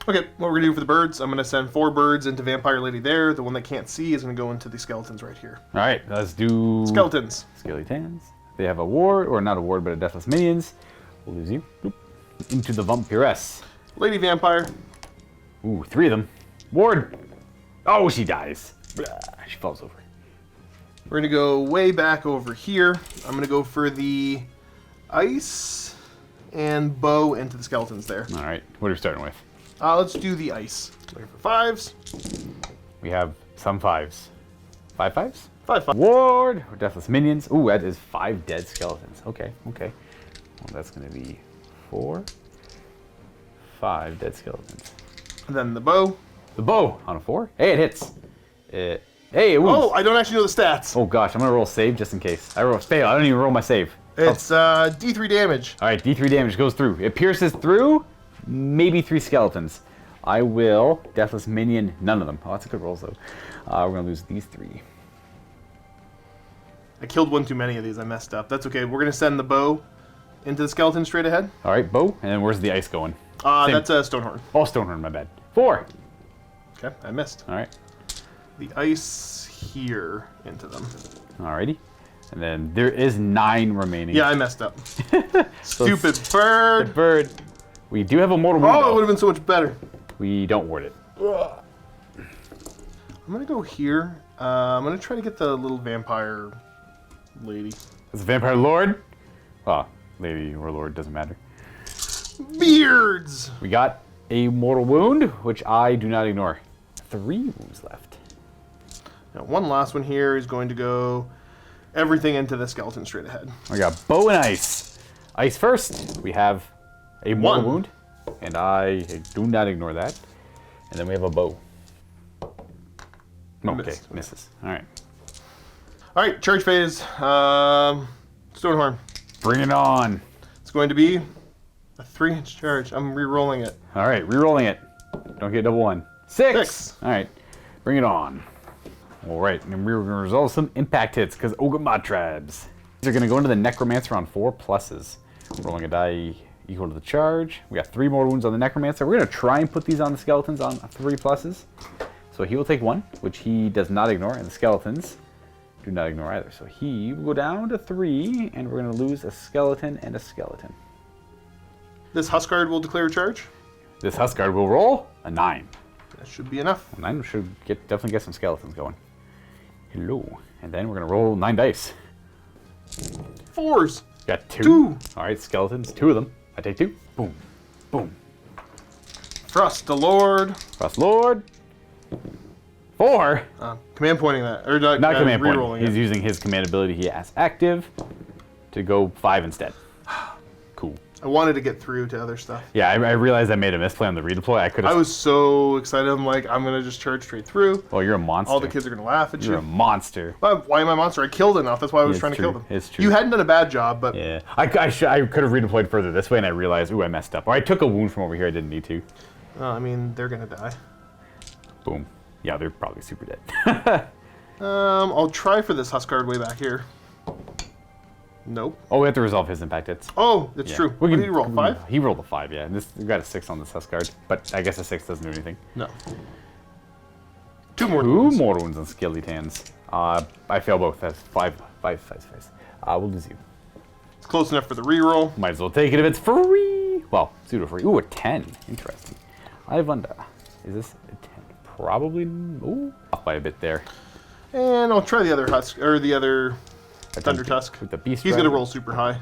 Okay, what we're going to do for the birds, I'm going to send 4 birds into Vampire Lady there. The one that can't see is going to go into the skeletons right here. All right, let's do... Skeletons. Skeletons. They have a ward, or not a ward, but a Deathless Minions. We'll lose you. Boop. Into the Vampiress. Lady Vampire. Ooh, 3 of them. Ward! Oh, she dies. Blah, she falls over. We're going to go way back over here. I'm going to go for the ice and bow into the skeletons there. All right, what are we starting with? Let's do the ice. Looking for 5s. We have some 5s. 5 5s? 5 5. Ward! Deathless Minions. Ooh, that is 5 dead skeletons. Okay, okay. Well, that's going to be 4, 5 dead skeletons. And then the bow. The bow on a 4. Hey, it hits. Hey, it wounds. Oh, I don't actually know the stats. Oh gosh, I'm going to roll save just in case. I roll fail. I don't even roll my save. It's D3 damage. All right, D3 damage goes through. It pierces through maybe 3 skeletons. I will Deathless Minion, none of them. Oh, that's a good roll though. We're going to lose these 3. I killed one too many of these. I messed up. That's okay. We're going to send the bow into the skeleton straight ahead. All right, bow. And then where's the ice going? That's a Stonehorn. Oh, Stonehorn, my bad. 4. Okay, I missed. All right. The ice here into them. Alrighty. And then there is 9 remaining. Yeah, I messed up. Stupid bird. Bird. We do have a mortal wound. Oh, it would have been so much better. We don't ward it. I'm going to go here. I'm going to try to get the little vampire lady. It's a vampire lord. Oh, lady or lord, doesn't matter. Beards! We got a mortal wound, which I do not ignore. 3 wounds left. Now, one last one here is going to go everything into the skeleton straight ahead. We got bow and ice. Ice first. We have a mortal 1. wound, and I do not ignore that. And then we have a bow. Okay, Missed. misses. All right. All right, charge phase. Stonehorn. Bring it on. It's going to be a 3-inch charge. I'm re-rolling it. All right, re-rolling it. Don't get double one. 6. 6. All right, bring it on. All right, and we're going to resolve some impact hits because Ogre Mawtribes. These are going to go into the Necromancer on 4 pluses. Rolling a die equal to the charge. We got 3 more wounds on the Necromancer. We're going to try and put these on the Skeletons on 3 pluses. So he will take 1, which he does not ignore, and the Skeletons do not ignore either. So he will go down to 3, and we're going to lose a Skeleton and a Skeleton. This Huskard will declare a charge. This Huskard will roll a 9. That should be enough. A 9 should definitely get some Skeletons going. Hello. And then we're going to roll 9 dice. 4s. Got 2. 2. All right, Skeletons, 2 of them. I take 2. Boom. Boom. Frost the Lord. Frost Lord. 4. Command pointing that. Or Not command point. re-rolling He's it. using his command ability he has active to go 5 instead. Cool. I wanted to get through to other stuff. Yeah, I realized I made a misplay on the redeploy. I could have. I was so excited. I'm like, I'm going to just charge straight through. Oh, you're a monster. All the kids are going to laugh at You're a you. monster. Why am I a monster? I killed enough. That's why I was It's trying true. to kill them. It's true. You hadn't done a bad job, but Yeah. I could have redeployed further this way, and I realized, ooh, I messed up. Or I took a wound from over here I didn't need to. I mean, they're going to die. Boom. Yeah, they're probably super dead. I'll try for this Huskard way back here. Nope. Oh, we have to resolve his impact hits. Oh, that's Yeah. true. What did he roll? 5? He rolled a 5, yeah. We got a 6 on this Huskard, but I guess a 6 doesn't do anything. No. 2 more. 2 wounds. more wounds on Skeletons. I fail both. That's 5. We'll lose you. It's close enough for the reroll. Might as well take it if it's free. Well, pseudo free. Ooh, a 10. Interesting. I wonder. Is this a 10? Probably. Ooh, off by a bit there. And I'll try the other the other Thunder Tusk. With the Beast He's going to Rider. roll super high.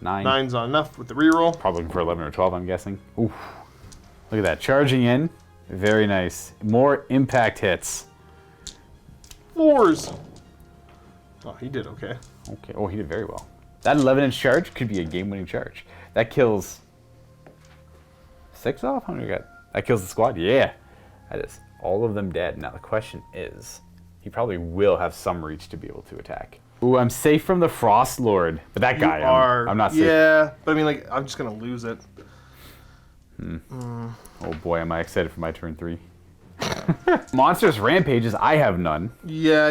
9. 9's on enough with the reroll. Probably looking for 11 or 12, I'm guessing. Ooh. Look at that. Charging in. Very nice. More impact hits. 4s. Oh, he did okay. Okay. Oh, he did very well. That 11-inch charge could be a game-winning charge. That kills 6 off? How many we got? That kills the squad? Yeah. That is all of them dead. Now the question is, he probably will have some reach to be able to attack. Ooh, I'm safe from the Frost Lord. But that guy, I'm not safe. Yeah, but I mean, like, I'm just going to lose it. Oh boy, am I excited for my turn 3. Monstrous Rampages, I have none. Yeah,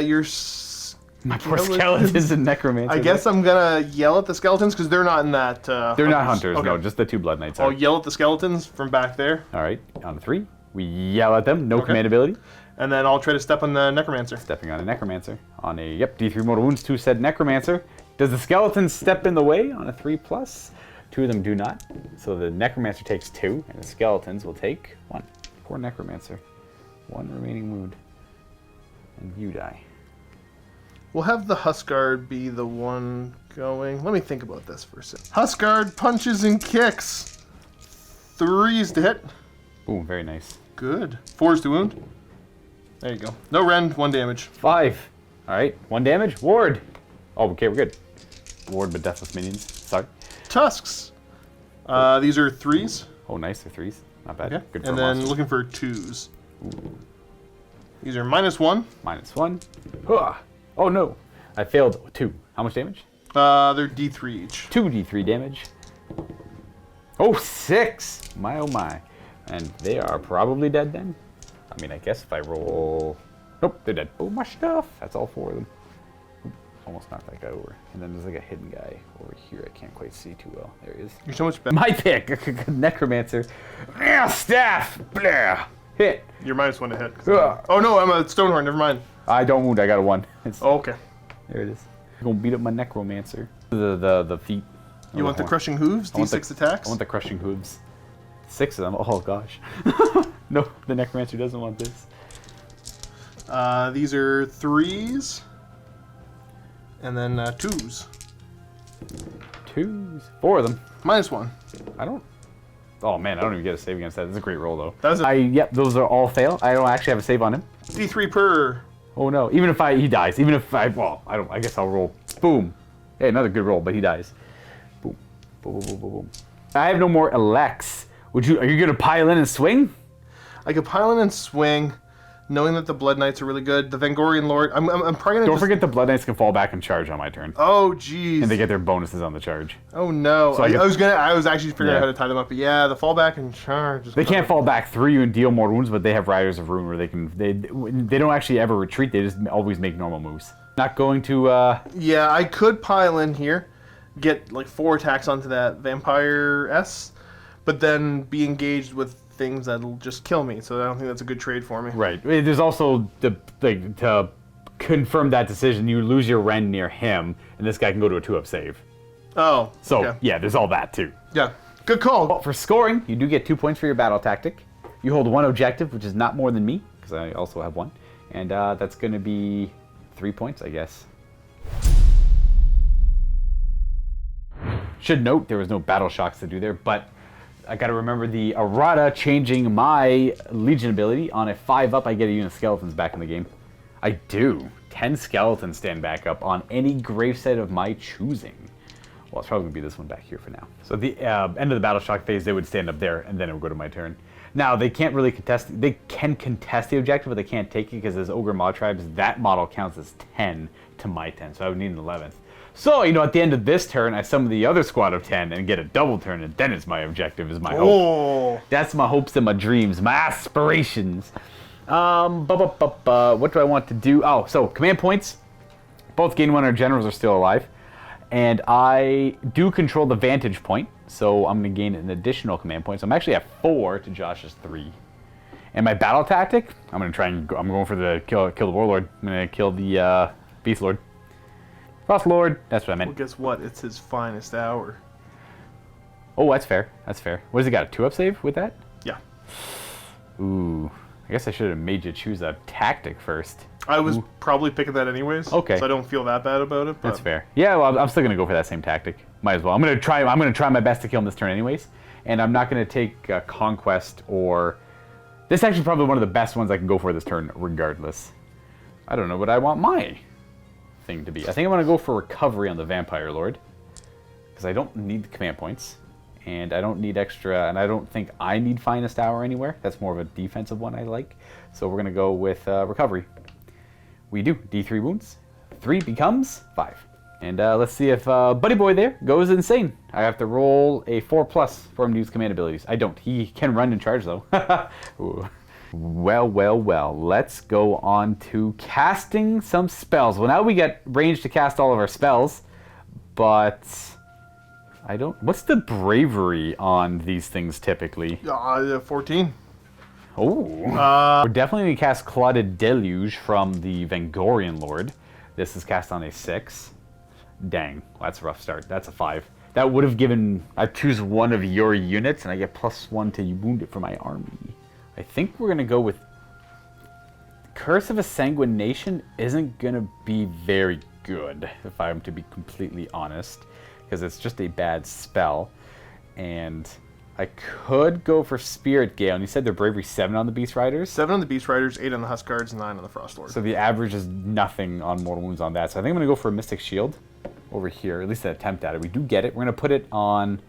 My poor Skeletons and Necromancer. I guess I'm going to yell at the Skeletons because they're not in that... They're not hunters, Okay. no, just the 2 Blood Knights I'll are. yell at the Skeletons from back there. All right, on 3. We yell at them, no command ability. And then I'll try to step on the Necromancer. Stepping on a Necromancer. On a, D3 mortal wounds to said Necromancer. Does the Skeleton step in the way on a 3+? 2 of them do not. So the Necromancer takes 2, and the Skeletons will take 1. Poor Necromancer. 1 remaining wound. And you die. We'll have the Huskard be the one going. Let me think about this for a second. Huskard punches and kicks. 3s to hit. Ooh, very nice. Good. 4s to wound. There you go. No rend, 1 damage. 5. All right, 1 damage. Ward. Oh, okay, we're good. Ward, but deathless minions. Sorry. Tusks. These are 3s. Oh, nice. They're 3s. Not bad. Okay. Good for And then monsters. looking for 2s. These are -1. -1. Hua. Oh no, I failed 2. How much damage? They're D3 each. 2 D3 damage. Oh, 6. My oh my. And they are probably dead then. I mean, I guess if I roll... Nope, they're dead. Oh, my stuff. That's all 4 of them. Almost knocked that guy over. And then there's like a hidden guy over here. I can't quite see too well. There he is. You're so much better. My pick. Necromancer. Staff. Blah. Hit. You're -1 to hit. Ugh. Oh no, I'm a Stonehorn. Never mind. I don't wound. I got a 1. It's, Oh, okay. There it is. I'm gonna beat up my Necromancer. The feet. You want the crushing hooves? I want D6 the- attacks? I want the crushing hooves. 6 of them. Oh gosh. No, the Necromancer doesn't want this. These are 3s. And then 2s. 2s. 4 of them. -1. I don't. Oh man, I don't even get a save against that. That's a great roll though. That was a Yep, those are all fail. I don't actually have a save on him. D3 per. Oh no. Even if he dies. Even if I guess I'll roll. Boom. Hey, another good roll, but he dies. Boom. Boom, boom, boom, boom, boom. I have no more elects. Are you gonna pile in and swing? I could pile in and swing. Knowing that the Blood Knights are really good. The Vangorian Lord... I'm probably going to Don't forget the Blood Knights can fall back and charge on my turn. Oh, jeez. And they get their bonuses on the charge. Oh, no. So I was actually figuring out how to tie them up. But yeah, the fallback and charge. They can't fall back through you and deal more wounds, but they have Riders of Ruin where they don't actually ever retreat. They just always make normal moves. Not going to... Yeah, I could pile in here, get like 4 attacks onto that Vampire S, but then be engaged with things that'll just kill me. So I don't think that's a good trade for me. Right. There's also to confirm that decision, you lose your Ren near him, and this guy can go to a 2-up save. Oh. So okay. yeah, there's all that too. Yeah. Good call. Well, for scoring, you do get 2 points for your battle tactic. You hold 1 objective, which is not more than me, because I also have 1, and that's going to be 3 points, I guess. Should note there was no battle shocks to do there, but I gotta remember the errata changing my Legion ability. On a 5-up, I get a unit of skeletons back in the game. I do. 10 skeletons stand back up on any gravesite of my choosing. Well, it's probably gonna be this one back here for now. So at the end of the battle shock phase, they would stand up there, and then it would go to my turn. Now, they can't really contest, they can contest the objective, but they can't take it because as Ogor Mawtribes, that model counts as 10 to my 10, so I would need an 11th. So, you know, at the end of this turn, I summon the other squad of 10 and get a double turn, and then it's my objective, is my hope. That's my hopes and my dreams, my aspirations. What do I want to do? Oh, so command points. Both gain 1 of our generals are still alive. And I do control the vantage point, so I'm going to gain an additional command point. So I'm actually at 4 to Josh's 3. And my battle tactic, I'm going to try and I'm going for the kill the Warlord. I'm going to kill the Beast Lord. Frost Lord, that's what I meant. Well, guess what? It's his finest hour. Oh, that's fair. That's fair. What has he got? A 2-up save with that? Yeah. Ooh. I guess I should have made you choose a tactic first. I was probably picking that anyways. Okay. So I don't feel that bad about it. But... That's fair. Yeah, well, I'm still gonna go for that same tactic. Might as well. I'm gonna try my best to kill him this turn anyways. And I'm not gonna take Conquest or... This is actually probably one of the best ones I can go for this turn regardless. I don't know what I want my thing to be. I think I'm gonna go for Recovery on the Vampire Lord. Because I don't need the command points. And I don't need extra, and I don't think I need Finest Hour anywhere. That's more of a defensive one I like. So we're gonna go with Recovery. We do D3 wounds. 3 becomes 5. And let's see if Buddy Boy there goes insane. I have to roll a 4+ for him to use command abilities. I don't. He can run and charge though. Well. Let's go on to casting some spells. Well, now we get range to cast all of our spells, but I don't... What's the bravery on these things typically? 14. Oh. We're definitely going to cast Clotted Deluge from the Vangorian Lord. This is cast on a 6. Dang, that's a rough start. That's a 5. That would have given... I choose one of your units, and I get +1 to wound it for my army. I think we're going to go with... Curse of a Sanguination isn't going to be very good, if I'm to be completely honest, because it's just a bad spell. And I could go for Spirit Gale, and you said they're Bravery 7 on the Beast Riders? 7 on the Beast Riders, 8 on the Husk Guards, 9 on the Frost Lord. So the average is nothing on Mortal Wounds on that. So I think I'm going to go for a Mystic Shield over here, at least an attempt at it. We do get it. We're going to put it on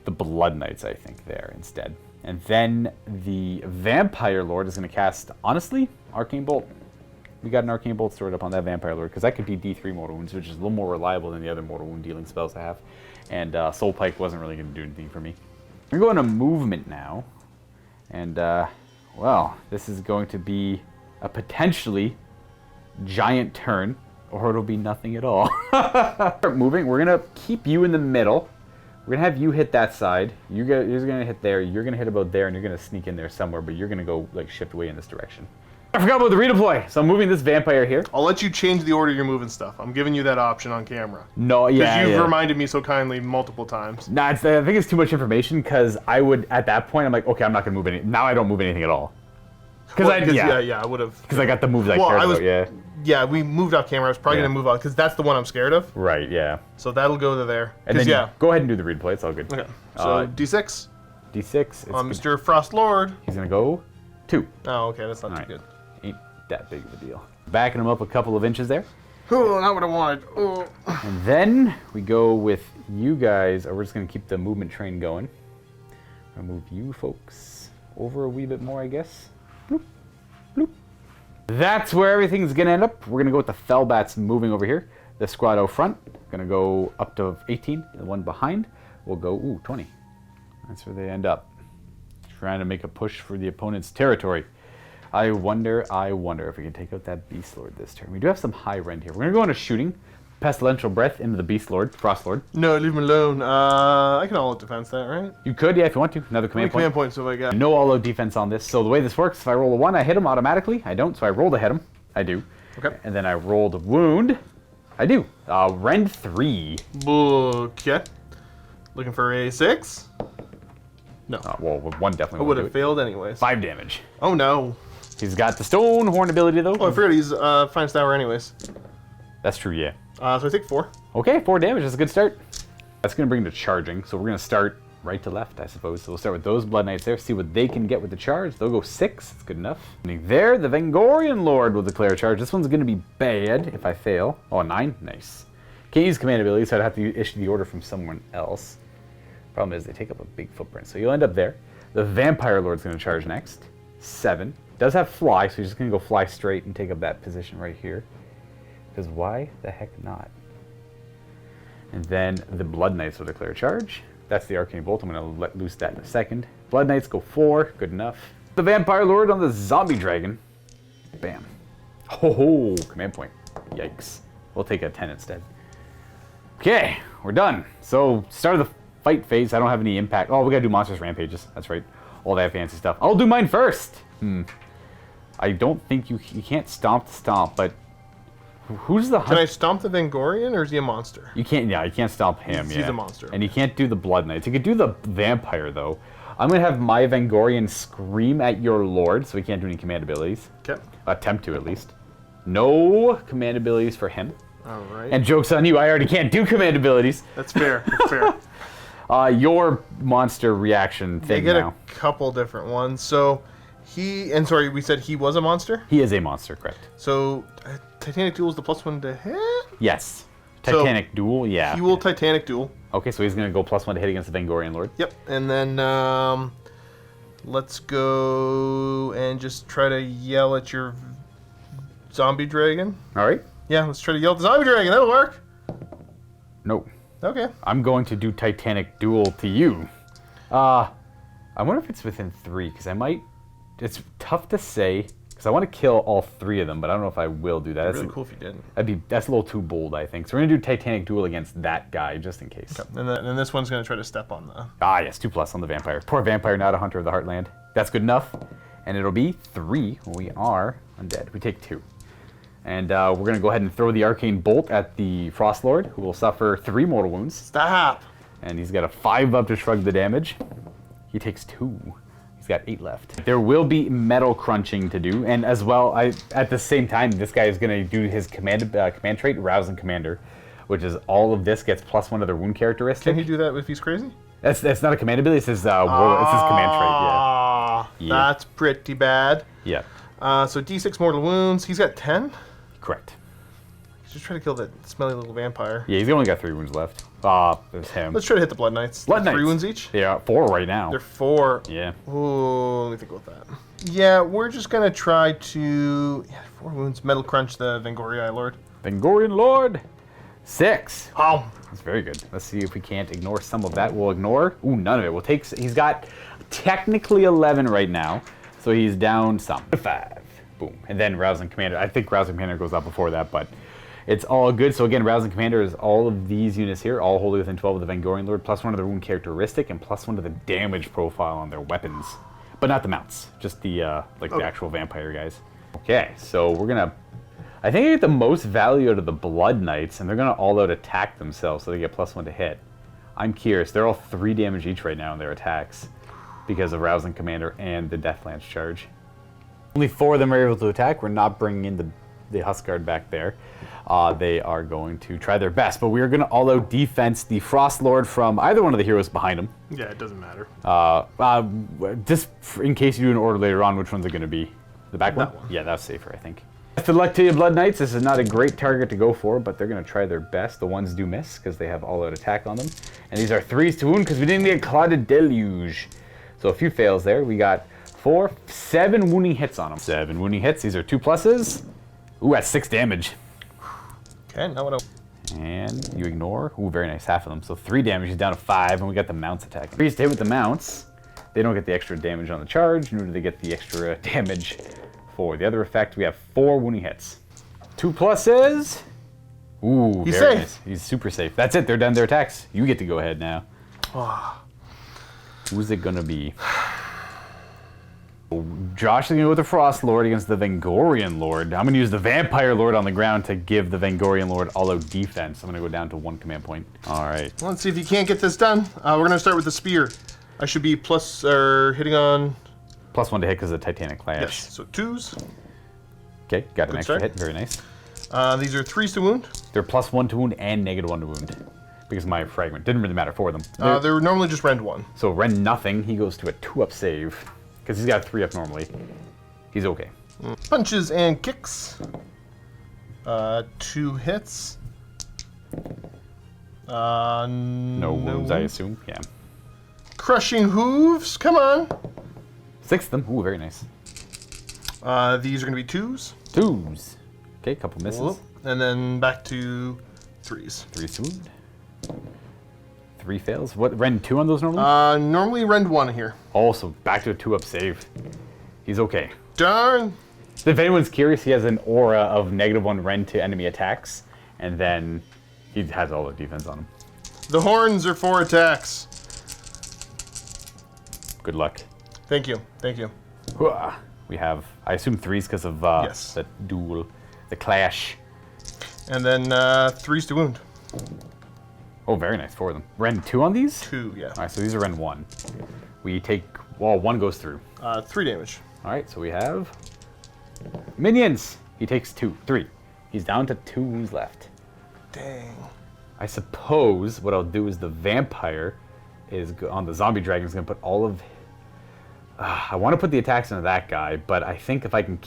the Blood Knights, I think, there instead. And then the Vampire Lord is going to cast, honestly, Arcane Bolt. We got an Arcane Bolt stored up on that Vampire Lord, because that could be D3 Mortal Wounds, which is a little more reliable than the other Mortal Wound dealing spells I have. And Soul Pike wasn't really going to do anything for me. We're going to movement now. And, well, this is going to be a potentially giant turn, or it'll be nothing at all. Moving, we're going to keep you in the middle. We're going to have you hit that side. You're going to hit there. You're going to hit about there, and you're going to sneak in there somewhere, but you're going to go, like, shift away in this direction. I forgot about the redeploy, so I'm moving this vampire here. I'll let you change the order you're moving stuff. I'm giving you that option on camera. No, yeah, because you've reminded me so kindly multiple times. Nah, I think it's too much information, because I would, at that point, I'm like, okay, I'm not going to move any. Now I don't move anything at all. Well, I would have. Because I got the moves I cared about, yeah. Yeah, we moved off camera. I was probably going to move off, because that's the one I'm scared of. Right, yeah. So that'll go to there. And then go ahead and do the redeploy, it's all good. Okay, so D6. D6. On Mr. Frost Lord. He's going to go 2. Oh, okay, that's not too good. Ain't that big of a deal. Backing him up a couple of inches there. Oh, not what I wanted. Oh. And then we go with you guys. We're just going to keep the movement train going. I'll move you folks over a wee bit more, I guess. Bloop, bloop. That's where everything's going to end up. We're going to go with the Fellbats moving over here. The squad out front, going to go up to 18. The one behind will go, 20. That's where they end up. Trying to make a push for the opponent's territory. I wonder if we can take out that Beast Lord this turn. We do have some high rend here. We're going to go into shooting. Pestilential Breath into the Beast Lord, Frost Lord. No, leave him alone. I can all-out defense that, right? You could, yeah, if you want to. Another command point. Command points have I got? No all-out defense on this. So the way this works, if I roll a 1, I hit him automatically. I don't, so I roll to hit him. I do. Okay. And then I rolled a wound. I do. Rend 3. Okay. Looking for a 6? No. Well, 1 definitely would won't have do it. failed anyways. 5 damage. Oh no. He's got the Stone Horn ability though. Oh, I forgot he's Finest Hour anyways. That's true, yeah. So I take 4. Okay, 4 damage. That's a good start. That's going to bring the charging. So we're going to start right to left, I suppose. So we'll start with those Blood Knights there, see what they can get with the charge. They'll go 6. That's good enough. And there, the Vengorian Lord will declare a charge. This one's going to be bad if I fail. Oh, 9? Nice. Can't use command ability, so I'd have to issue the order from someone else. Problem is, they take up a big footprint, so you'll end up there. The Vampire Lord's going to charge next. 7. Does have fly, so he's just going to go fly straight and take up that position right here. Because why the heck not? And then the Blood Knights will declare a charge. That's the Arcane Bolt. I'm going to let loose that in a second. Blood Knights go 4. Good enough. The Vampire Lord on the Zombie Dragon. Bam. Ho, command point. Yikes. We'll take a 10 instead. Okay, we're done. So, start of the fight phase. I don't have any impact. Oh, we gotta do Monstrous Rampages. That's right. All that fancy stuff. I'll do mine first. I don't think you can't stomp, but who's the... Can I stomp the Vengorian, or is he a monster? You can't, yeah, you can't stomp him, He's a monster. And you can't do the Blood Knights. You could do the Vampire, though. I'm going to have my Vengorian scream at your Lord, so he can't do any command abilities. Okay. Attempt to, at least. No command abilities for him. Alright. And joke's on you, I already can't do command abilities. That's fair, that's fair. Your monster reaction thing They get now. a couple different ones. So, sorry, we said he was a monster? He is a monster, correct. So, Titanic Duel is the +1 to hit? Yes. Titanic Duel, yeah. He will Titanic Duel. Okay, so he's going to go +1 to hit against the Vengorian Lord. Yep, and then let's go and just try to yell at your zombie dragon. All right. Yeah, let's try to yell at the zombie dragon. That'll work. No. Okay. I'm going to do Titanic Duel to you. I wonder if it's within 3, because I might... It's tough to say, because I want to kill all 3 of them, but I don't know if I will do that. That'd That's really cool if you didn't. That's a little too bold, I think. So we're going to do Titanic Duel against that guy, just in case. Okay. And then this one's going to try to step on the... Ah, yes, 2+ on the Vampire. Poor Vampire, not a Hunter of the Heartland. That's good enough. And it'll be 3 when we are undead. We take 2. And we're going to go ahead and throw the Arcane Bolt at the Frost Lord, who will suffer 3 mortal wounds. Stop! And he's got a 5 up to shrug the damage. He takes 2. He's got 8 left. There will be metal crunching to do, and as well, at the same time, this guy is going to do his command trait, Rousing Commander, which is all of this gets +1 to their wound characteristic. Can he do that if he's crazy? That's not a command ability. It's his command trait. Yeah. That's pretty bad. Yeah. So D6 mortal wounds. He's got 10. Correct. Just try to kill that smelly little vampire. Yeah, he's only got 3 wounds left. There's him. Let's try to hit the Blood Knights. Blood Knights. 3 wounds each? Yeah, 4 right now. They're 4. Yeah. Ooh, let me think about that. Yeah, we're just going to try to... Yeah, 4 wounds. Metal Crunch the Vengorii Lord. Vengorian Lord. 6. Oh. That's very good. Let's see if we can't ignore some of that. We'll ignore. Ooh, none of it. We'll take... He's got technically 11 right now, so he's down some. 5. Boom. And then Rousing Commander. I think Rousing Commander goes up before that, but it's all good. So again, Rousing Commander is all of these units here, all wholly within 12 of the Vengorian Lord, +1 to the wound characteristic, and +1 to the damage profile on their weapons. But not the mounts, just the the actual vampire guys. Okay, so we're gonna... I think I get the most value out of the Blood Knights, and they're gonna all-out attack themselves, so they get +1 to hit. I'm curious. They're all 3 damage each right now in their attacks because of Rousing Commander and the Deathlance charge. Only 4 of them are able to attack. We're not bringing in the Huskguard back there. They are going to try their best, but we are going to all-out defense the Frost Lord from either one of the heroes behind him. Yeah, it doesn't matter. Just in case you do an order later on, which one's it going to be? The back one? Yeah, that's safer, I think. Best of luck to you, Blood Knights. This is not a great target to go for, but they're going to try their best. The ones do miss because they have all-out attack on them. And these are 3s to wound because we didn't get Clouded Deluge. So a few fails there. We got 4, 7 wounding hits on him. 7 wounding hits. These are 2 pluses. Ooh, that's 6 damage. Okay, now what? And you ignore. Ooh, very nice. Half of them. So 3 damage. He's down to 5, and we got the mounts attacking. 3 to hit with the mounts. They don't get the extra damage on the charge, nor do they get the extra damage for the other effect. We have 4 wounding hits. 2 pluses. Ooh, he's very safe. Nice. He's super safe. That's it. They're done their attacks. You get to go ahead now. Who's it gonna be? Josh is gonna go with the Frost Lord against the Vengorian Lord. I'm gonna use the Vampire Lord on the ground to give the Vengorian Lord all-out defense. I'm gonna go down to 1 command point. All right. Let's see if you can't get this done. We're gonna start with the spear. I should be plus or hitting on. +1 to hit because of the Titanic Clash. Yes. So 2s. Okay, got an Good extra start. hit. Very nice. These are 3s to wound. They're +1 to wound and -1 to wound because my fragment didn't really matter for them. They're normally just rend 1. So Ren nothing. He goes to a 2-up save because he's got a 3-up normally. He's okay. Punches and kicks. 2 hits. No wounds, I assume. Yeah. Crushing hooves. Come on. 6 of them. Ooh, very nice. These are going to be 2s. 2s. Okay, couple misses. Whoop. And then back to 3s. 3 to wound. 3 fails. What, Ren 2 on those normally? Normally rend 1 here. Also, back to a 2-up save. He's okay. Darn. If anyone's curious, he has an aura of -1 Ren to enemy attacks, and then he has all the defense on him. The horns are 4 attacks. Good luck. Thank you. Thank you. We have, I assume 3s because of Yes. the duel, the clash. And then 3s to wound. Oh, very nice. 4 of them. Ren 2 on these? 2, yeah. All right, so these are Ren 1. We take, well, 1 goes through. 3 damage. All right, so we have minions. He takes 2, 3. He's down to 2 wounds left. Dang. I suppose what I'll do is the vampire is on the zombie dragon is going to put all of. I want to put the attacks into that guy, but I think if I can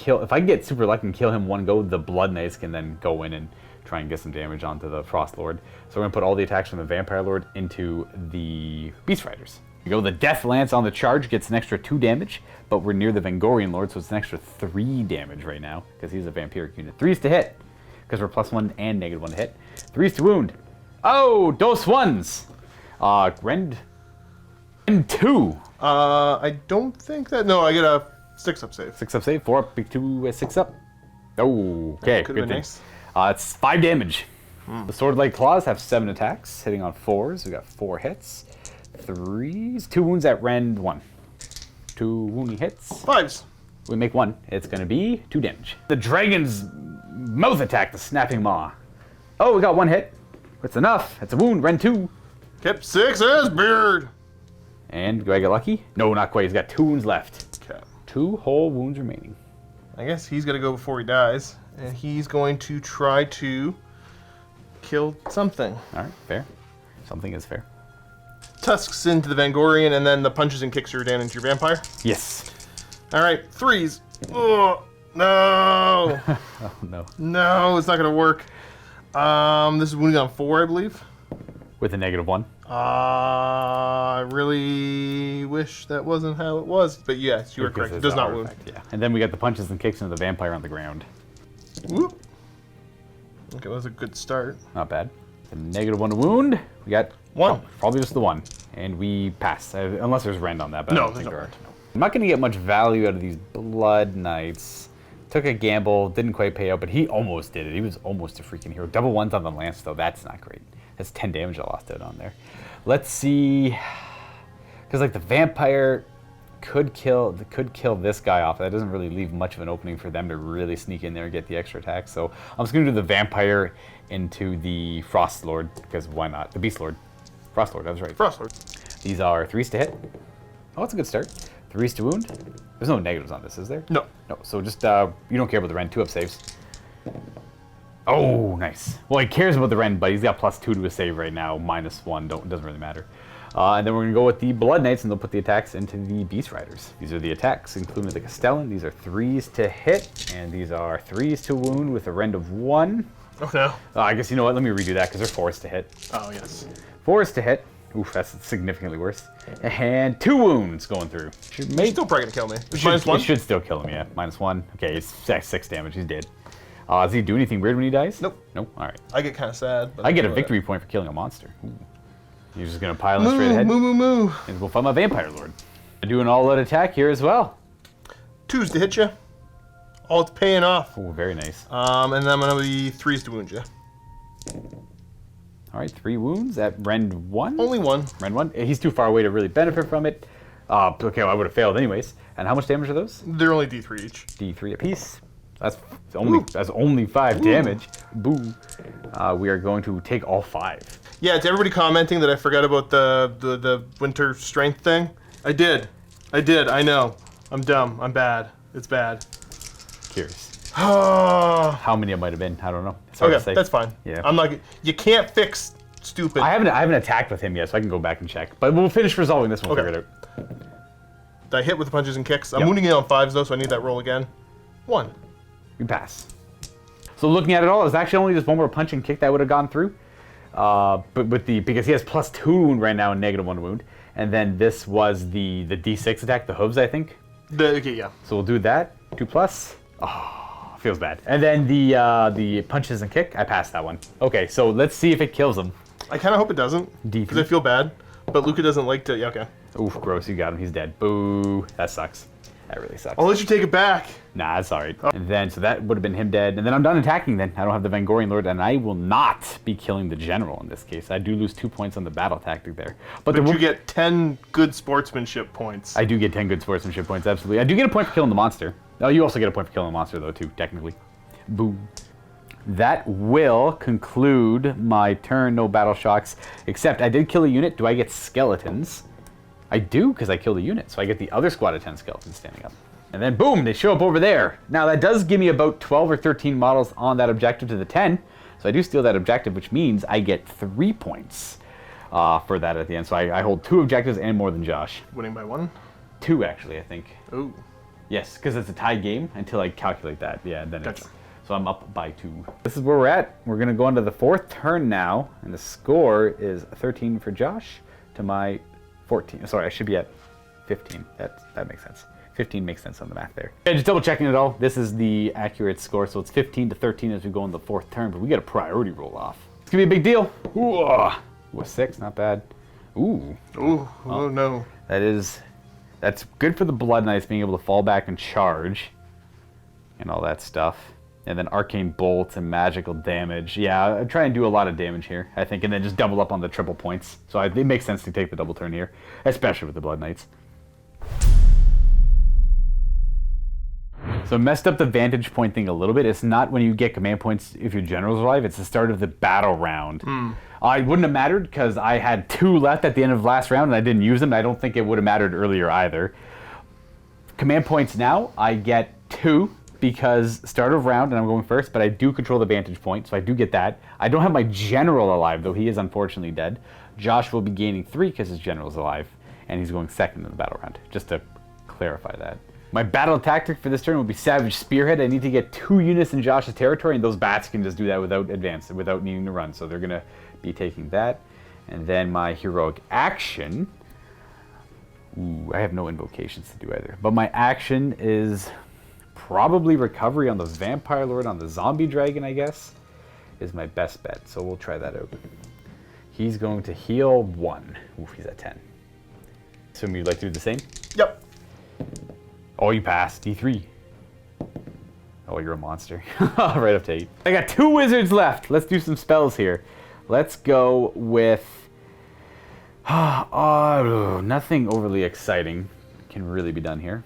get super lucky and kill him 1 go, the Blood Knights can then go in and try and get some damage onto the Frost Lord. So we're going to put all the attacks from the Vampire Lord into the Beast Riders. We go the Death Lance on the charge, gets an extra 2 damage, but we're near the Vengorian Lord, so it's an extra 3 damage right now, because he's a vampiric unit. 3s to hit, because we're +1 and -1 to hit. 3s to wound. Oh, dos 1s! Rend 2. I don't think that. No, I get a 6-up save. 6-up save, 4-up, big 2, 6-up. Oh, okay, Could good have been thing. nice. It's 5 damage. The Sword-like Claws have 7 attacks, hitting on 4s. We got 4 hits. 3s, 2 wounds at rend 1. 2 wounding hits. 5s. We make 1. It's going to be 2 damage. The Dragon's Mouth Attack, the Snapping Maw. Oh, we got 1 hit. It's enough. It's a wound, rend 2. Kept 6 as beard. And do I get lucky? No, not quite. He's got 2 wounds left. Okay. 2 whole wounds remaining. I guess he's got to go before he dies. And he's going to try to kill something. All right, fair. Something is fair. Tusks into the Vangorian, and then the punches and kicks are down into your vampire. Yes. All right, 3s. Oh, no. Oh, no. No, it's not going to work. This is wounding on 4, I believe. With a -1. I really wish that wasn't how it was. But yes, you are Because correct. It it's does an not auto wound. effect, yeah. And then we got the punches and kicks into the vampire on the ground. Whoop. Okay, that was a good start. Not bad. A -1 to wound. We got 1. oh, probably just the 1. And we pass. Unless there's rend on that. But I No, don't think there's there no are. I'm not going to get much value out of these Blood Knights. Took a gamble. Didn't quite pay out. But he almost did it. He was almost a freaking hero. Double 1s on the Lance, though. That's not great. That's 10 damage I lost out on there. Let's see. Because like the vampire could kill this guy off. That doesn't really leave much of an opening for them to really sneak in there and get the extra attack. So I'm just going to do the vampire into the Frost Lord, because why not? The Beast Lord. Frost Lord, I was right. Frost Lord. These are 3s to hit. Oh, that's a good start. 3s to wound. There's no negatives on this, is there? No. No, so just, you don't care about the rend. 2-up saves. Oh, nice. Well, he cares about the rend, but he's got +2 to his save right now. -1, doesn't really matter. And then we're going to go with the Blood Knights, and they'll put the attacks into the Beast Riders. These are the attacks, including the Castellan. These are 3s to hit, and these are 3s to wound with a rend of 1. Okay. I guess, you know what, let me redo that, because they're 4s to hit. Oh, yes. 4s to hit. Oof, that's significantly worse. And 2 wounds going through. Should He's make, still probably gonna kill me. It's should, -1. it should still kill him, yeah. -1. Okay, it's 6 damage. He's dead. Does he do anything weird when he dies? Nope. Nope. All right. I get kind of sad. But I get a victory point for killing a monster. Ooh. You're just gonna pile him straight ahead. Moo. And we'll find my vampire lord. I do an all-out attack here as well. 2s to hit you. Oh, it's paying off. Oh, very nice. And then I'm gonna be 3s to wound you. All right, 3 wounds at Rend 1. Only 1. Rend 1. He's too far away to really benefit from it. Okay, well, I would have failed anyways. And how much damage are those? They're only D3 each. D3 apiece. That's only 5 damage. Boo. We are going to take all 5. Yeah, it's everybody commenting that I forgot about the winter strength thing. I did. I know. I'm dumb. I'm bad. It's bad. Curious. Okay, How many it might have been? I don't know. It's hard to say. that's fine. Yeah. I'm not. You can't fix stupid. I haven't attacked with him yet, so I can go back and check. But we'll finish resolving this one. Okay. Figure it out. Did I hit with the punches and kicks? I'm Yep. wounding it on 5s though, so I need that roll again. 1. We pass. So looking at it all, it's actually only just one more punch and kick that would have gone through. But because he has +2 wound right now and -1 wound, and then this was the D6 attack, the hooves, I think. Okay, yeah. So we'll do that. 2+. Oh, feels bad. And then the punches and kick, I passed that one. Okay, so let's see if it kills him. I kind of hope it doesn't, D3. because I feel bad. But Luca doesn't like to. Yeah, okay. Oof, gross, you got him. He's dead. Boo. That sucks. That really sucks. I'll let you take it back. Nah, that's alright. And then, so that would have been him dead. And then I'm done attacking then. I don't have the Vangorian Lord, and I will not be killing the General in this case. I do lose 2 points on the battle tactic there. But You get 10 good sportsmanship points. I do get 10 good sportsmanship points, absolutely. I do get a point for killing the monster. Oh, you also get a point for killing the monster, though, too, technically. Boo. That will conclude my turn. No battle shocks. Except I did kill a unit. Do I get skeletons? I do, because I killed a unit. So I get the other squad of 10 skeletons standing up. And then, boom, they show up over there. Now, that does give me about 12 or 13 models on that objective to the 10. So I do steal that objective, which means I get 3 points for that at the end. So I hold 2 objectives and more than Josh. Winning by 1? 2, actually, I think. Ooh. Yes, because it's a tied game until I calculate that. Yeah, then Gotcha. So I'm up by 2. This is where we're at. We're going to go into the 4th turn now, and the score is 13 for Josh to my 14. Sorry, I should be at 15. That makes sense. 15 makes sense on the math there. Yeah, just double checking it all. This is the accurate score, so it's 15 to 13 as we go in the 4th turn, but we get a priority roll off. It's going to be a big deal. Ooh, a 6, not bad. Ooh. Ooh, oh no. That's good for the Blood Knights being able to fall back and charge and all that stuff. And then Arcane Bolt and magical damage. Yeah, I try and do a lot of damage here, I think, and then just double up on the triple points. So it makes sense to take the double turn here, especially with the Blood Knights. So messed up the vantage point thing a little bit. It's not when you get command points if your general's alive, it's the start of the battle round. It wouldn't have mattered because I had 2 left at the end of last round and I didn't use them. I don't think it would have mattered earlier either. Command points now, I get 2 because start of round and I'm going first, but I do control the vantage point, so I do get that. I don't have my general alive, though he is unfortunately dead. Josh will be gaining 3 because his general's alive, and he's going second in the battle round, just to clarify that. My battle tactic for this turn will be Savage Spearhead. I need to get 2 units in Josh's territory, and those bats can just do that without advance, without needing to run, so they're going to be taking that. And then my heroic action, ooh, I have no invocations to do either, but my action is probably recovery on the Vampire Lord on the Zombie Dragon, I guess, is my best bet. So we'll try that out. He's going to heal 1. Oof, he's at 10. Assume you'd like to do the same? Yep. Oh, you passed. D3. Oh, you're a monster. Right up to 8. I got 2 wizards left. Let's do some spells here. Let's go with... nothing overly exciting can really be done here.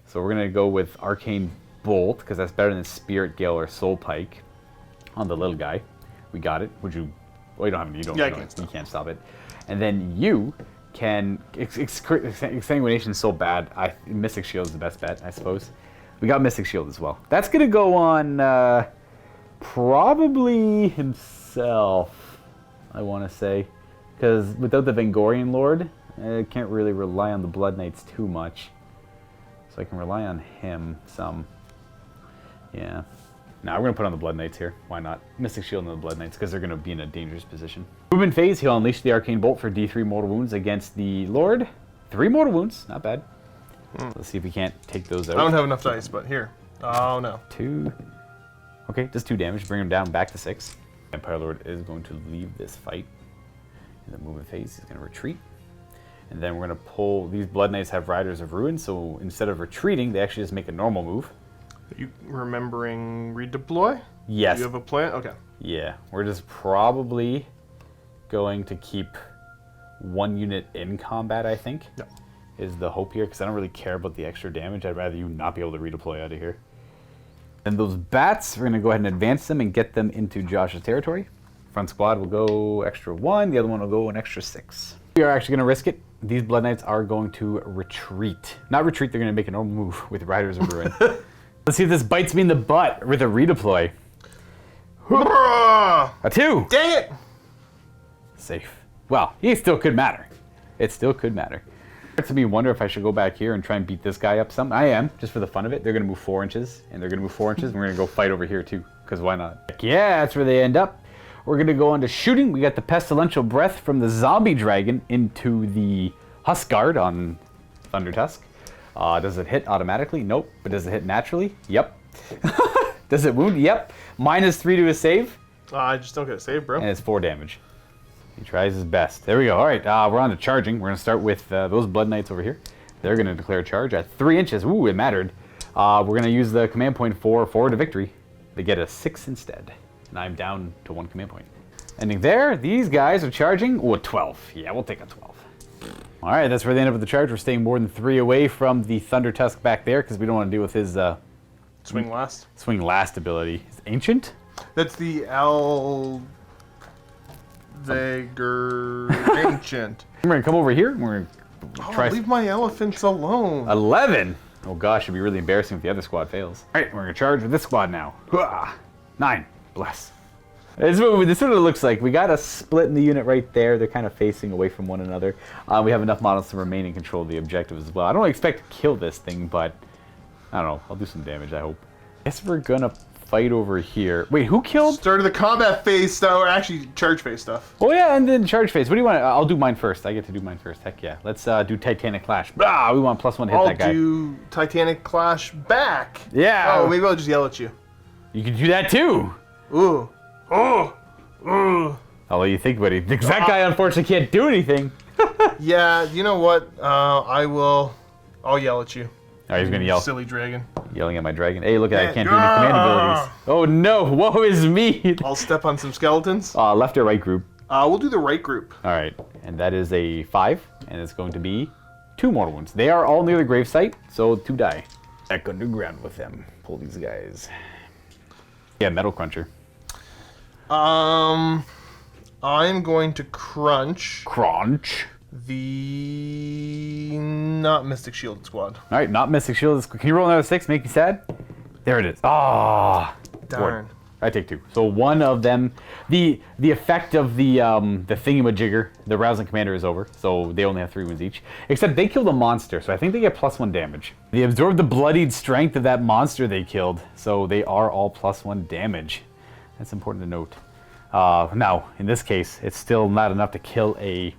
So we're going to go with Arcane Bolt, because that's better than Spirit Gale or Soul Pike on the little guy. We got it. Would you... Well, you don't have... You can't stop it. And then you can... Exsanguination is so bad. Mystic Shield is the best bet, I suppose. We got Mystic Shield as well. That's going to go on probably himself, I want to say. Because without the Vangorian Lord, I can't really rely on the Blood Knights too much. So I can rely on him some. Yeah. Now we're going to put on the Blood Knights here. Why not? Mystic Shield on the Blood Knights because they're going to be in a dangerous position. Movement phase, he'll unleash the Arcane Bolt for D3 mortal wounds against the Lord. 3 mortal wounds, not bad. Let's see if we can't take those out. I don't have enough dice, but here. Oh no. 2. Okay, just 2 damage. Bring him down back to 6. Empire Lord is going to leave this fight. In the movement phase, he's going to retreat. And then we're going to pull... These Blood Knights have Riders of Ruin, so instead of retreating, they actually just make a normal move. Are you remembering redeploy? Yes. Do you have a plan? Okay. Yeah, we're just probably going to keep 1 unit in combat, I think. Yeah. Is the hope here, because I don't really care about the extra damage. I'd rather you not be able to redeploy out of here. And those bats, we're going to go ahead and advance them and get them into Josh's territory. Front squad will go extra 1, the other one will go an extra 6. We are actually going to risk it. These Blood Knights are going to retreat. Not retreat, they're going to make a normal move with Riders of Ruin. Let's see if this bites me in the butt with a redeploy. A 2! Dang it! Safe. Well, he still could matter. It still could matter. It to me wonder if I should go back here and try and beat this guy up some. I am, just for the fun of it. They're going to move 4 inches, and they're going to move 4 inches, and we're going to go fight over here too, because why not? Yeah, that's where they end up. We're going to go on to shooting. We got the Pestilential Breath from the Zombie Dragon into the Husk Guard on Thunder Tusk. Does it hit automatically? Nope. But does it hit naturally? Yep. Does it wound? Yep. -3 to his save. I just don't get a save, bro. And it's 4 damage. He tries his best. There we go. All right, we're on to charging. We're going to start with those Blood Knights over here. They're going to declare a charge at 3 inches. Ooh, it mattered. We're going to use the command point for Forward to Victory. They get a 6 instead. And I'm down to 1 command point. Ending there, these guys are charging. Ooh, a 12. Yeah, we'll take a 12. All right, that's where they end up with the charge. We're staying more than 3 away from the Thunder Tusk back there because we don't want to deal with his swing last. Swing last ability. Is Ancient? That's the Ancient. We're going to come over here. We're going to try. Leave my elephants alone. 11. Oh gosh, it'd be really embarrassing if the other squad fails. All right, we're going to charge with this squad now. 9. Bless. This is what it looks like. We got a split in the unit right there. They're kind of facing away from one another. We have enough models to remain in control of the objective as well. I don't expect to kill this thing, but I don't know. I'll do some damage, I hope. Guess we're going to fight over here. Wait, who killed? Started the combat phase stuff, or actually charge phase stuff. Oh yeah, and then charge phase. What do you want? I'll do mine first. I get to do mine first. Heck yeah. Let's do Titanic Clash. We want +1 to hit that guy. I'll do Titanic Clash back. Yeah. Oh, maybe I'll just yell at you. You can do that too. Ooh. Oh. Ooh. I'll let you think about it. Because that guy unfortunately can't do anything. Yeah, you know what? I'll yell at you. Oh, he's gonna yell. Silly dragon. Yelling at my dragon. Hey, look at that. I can't do any command abilities. Oh no, woe is me. I'll step on some skeletons. Left or right group? We'll do the right group. All right, and that is a 5, and it's going to be 2 mortal wounds. They are all near the gravesite, so 2 die. Back underground with them. Pull these guys. Yeah, Metal Cruncher. I'm going to crunch the not Mystic Shield squad. All right, not Mystic Shield. Can you roll another 6? Make me sad. There it is. Ah, darn. I take 2. So one of them, the effect of the thingamajigger, the rousing commander is over. So they only have 3 wounds each. Except they killed a monster, so I think they get +1 damage. They absorb the bloodied strength of that monster they killed, so they are all +1 damage. That's important to note. Now, in this case, it's still not enough to kill a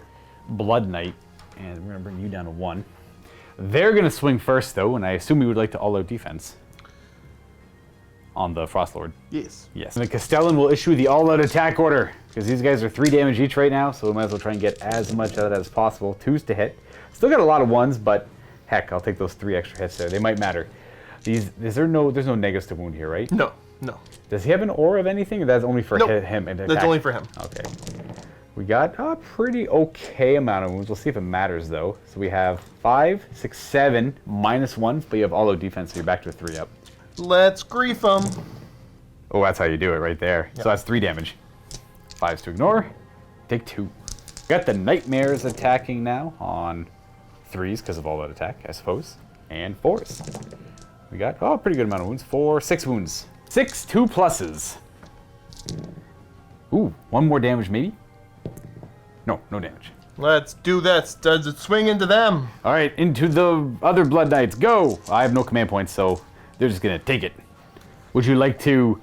Blood Knight, and we're going to bring you down to 1. They're going to swing first, though, and I assume we would like to all-out defense on the Frost Lord. Yes. Yes. And the Castellan will issue the all-out attack order, because these guys are 3 damage each right now, so we might as well try and get as much out of that as possible. 2s to hit. Still got a lot of 1s, but heck, I'll take those 3 extra hits there. They might matter. There's no negatives to wound here, right? No. Does he have an aura of anything, or that's only for him? That's only for him. Okay. We got a pretty okay amount of wounds. We'll see if it matters, though. So we have 5, 6, 7, -1, but you have all-out defense, so you're back to a 3 up. Let's grief him. Oh, that's how you do it right there. Yep. So that's 3 damage. 5s to ignore. Take 2. Got the Nightmares attacking now on 3s because of all-out attack, I suppose. And 4s. We got, a pretty good amount of wounds. 6 wounds. 6 2 pluses. Ooh, 1 more damage maybe? No damage. Let's do this. Does it swing into them? All right, into the other Blood Knights. Go! I have no command points, so they're just going to take it. Would you like to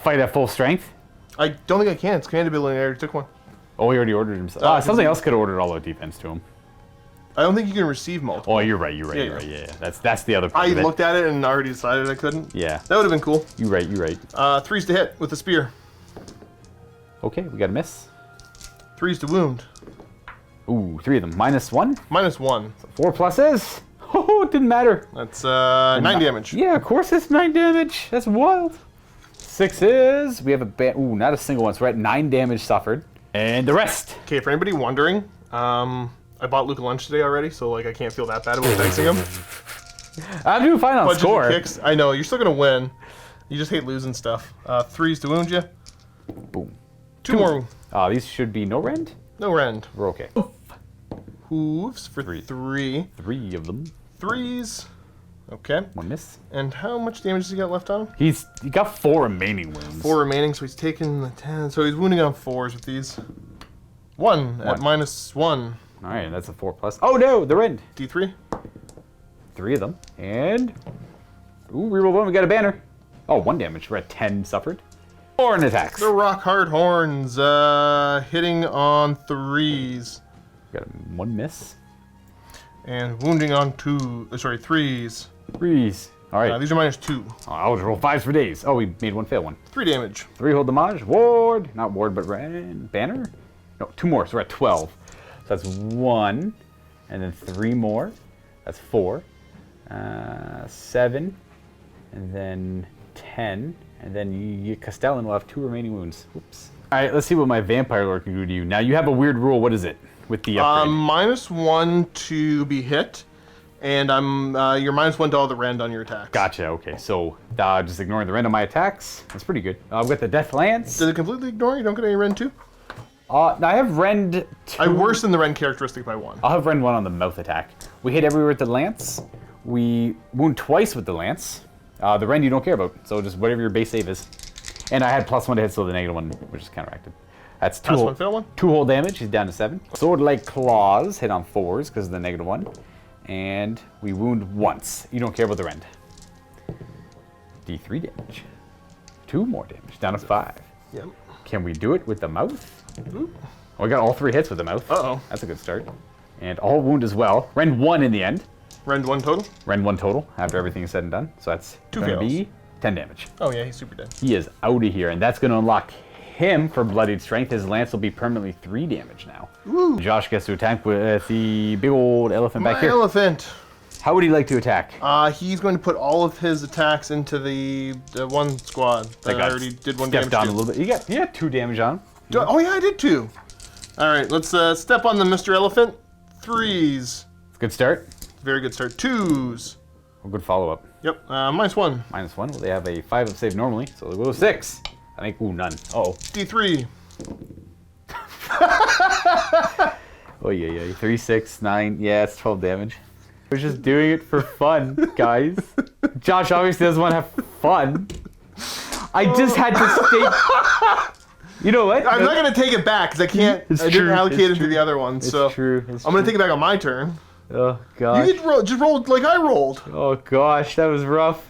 Fight at full strength? I don't think I can. It's command ability. I already took one. Oh, he already ordered himself. Something else could have ordered all out defense to him. I don't think you can receive multiple. Oh, you're right. Yeah. That's the other part I of it. looked at it and already decided I couldn't. Yeah. That would have been cool. You're right. 3s to hit with the spear. Okay, we got a miss. 3s to wound. Ooh, 3 of them. -1? -1. 4 pluses? Oh, it didn't matter. That's 9 damage. Yeah, of course it's 9 damage. That's wild. 6s. We have a ooh, not a single one. So we're at 9 damage suffered. And the rest. Okay, for anybody wondering, I bought Luke a lunch today already, so like I can't feel that bad about fixing him. I'm doing fine on Budget score. kicks. I know, you're still gonna win. You just hate losing stuff. 3s to wound you. Boom. 2 more. These should be no rend. No rend. We're okay. Hooves for 3. 3 of them. 3s. Okay. 1 miss. And how much damage does he got left on him? He got 4 remaining wounds. 4 remaining, so he's taking the 10. So he's wounding on 4s with these. 1 at -1. All right, that's a 4 plus. Oh no, the rend. D3. 3 of them. And ooh, reroll 1. We got a banner. Oh, 1 damage. We're at 10 suffered. 4 in attacks. The rock hard horns hitting on 3s. Got 1 miss. And wounding on 3s. 3s. All right. These are -2. Oh, I'll just roll 5s for days. Oh, we made 1 fail one. 3 damage. 3 hold damage. Ward. Not ward, but banner. No, 2 more. So we're at 12. So that's 1. And then 3 more. That's 4. 7. And then 10. And then Castellan will have 2 remaining wounds. Oops. All right, let's see what my Vampire Lord can do to you. Now, you have a weird rule. What is it with the upgrade? -1 to be hit. And you're -1 to all the rend on your attacks. Gotcha, okay. So, just ignoring the rend on my attacks. That's pretty good. I've got the Death Lance. Does it completely ignore? You don't get any rend 2? Now I have rend 2. I worsen the rend characteristic by 1. I'll have rend 1 on the mouth attack. We hit everywhere with the lance. We wound twice with the lance. The rend you don't care about, so just whatever your base save is. And I had +1 to hit, so the -1, which is counteracted. That's 2 +1 fail 1. 2 whole damage. He's down to 7. Sword-like claws hit on 4s because of the -1. And we wound once. You don't care about the rend. D3 damage. 2 more damage, down to 5. Yep. Can we do it with the mouth? Oh, we got all 3 hits with the mouth. Uh-oh. That's a good start. And all wound as well. Rend 1 in the end. Rend 1 total? Rend 1 total after everything is said and done. So that's 2 going to fails. be 10 damage. Oh yeah, he's super dead. He is out of here, and that's going to unlock him for Bloodied Strength. His lance will be permanently 3 damage now. Woo. Josh gets to attack with the big old elephant back My here. elephant. How would he like to attack? He's going to put all of his attacks into the one squad that I already did 1 damage Stepped down to. a little bit. You got 2 damage on him. Oh yeah, I did 2. All right, let's step on the Mr. Elephant. 3s. Good start. Very good start. 2s. A good follow-up. Yep, -1. -1. Well, they have a 5 of save normally, so they'll go 6. I think, ooh, none. Uh-oh. D3. Oh, yeah. 3, 6, 9. Yeah, it's 12 damage. We're just doing it for fun, guys. Josh obviously doesn't want to have fun. I just had to state... You know what? I'm not going to take it back because I can't. I didn't allocate it to the other one. So It's true. I'm going to take it back on my turn. Oh, gosh. You could just roll like I rolled. Oh, gosh. That was rough.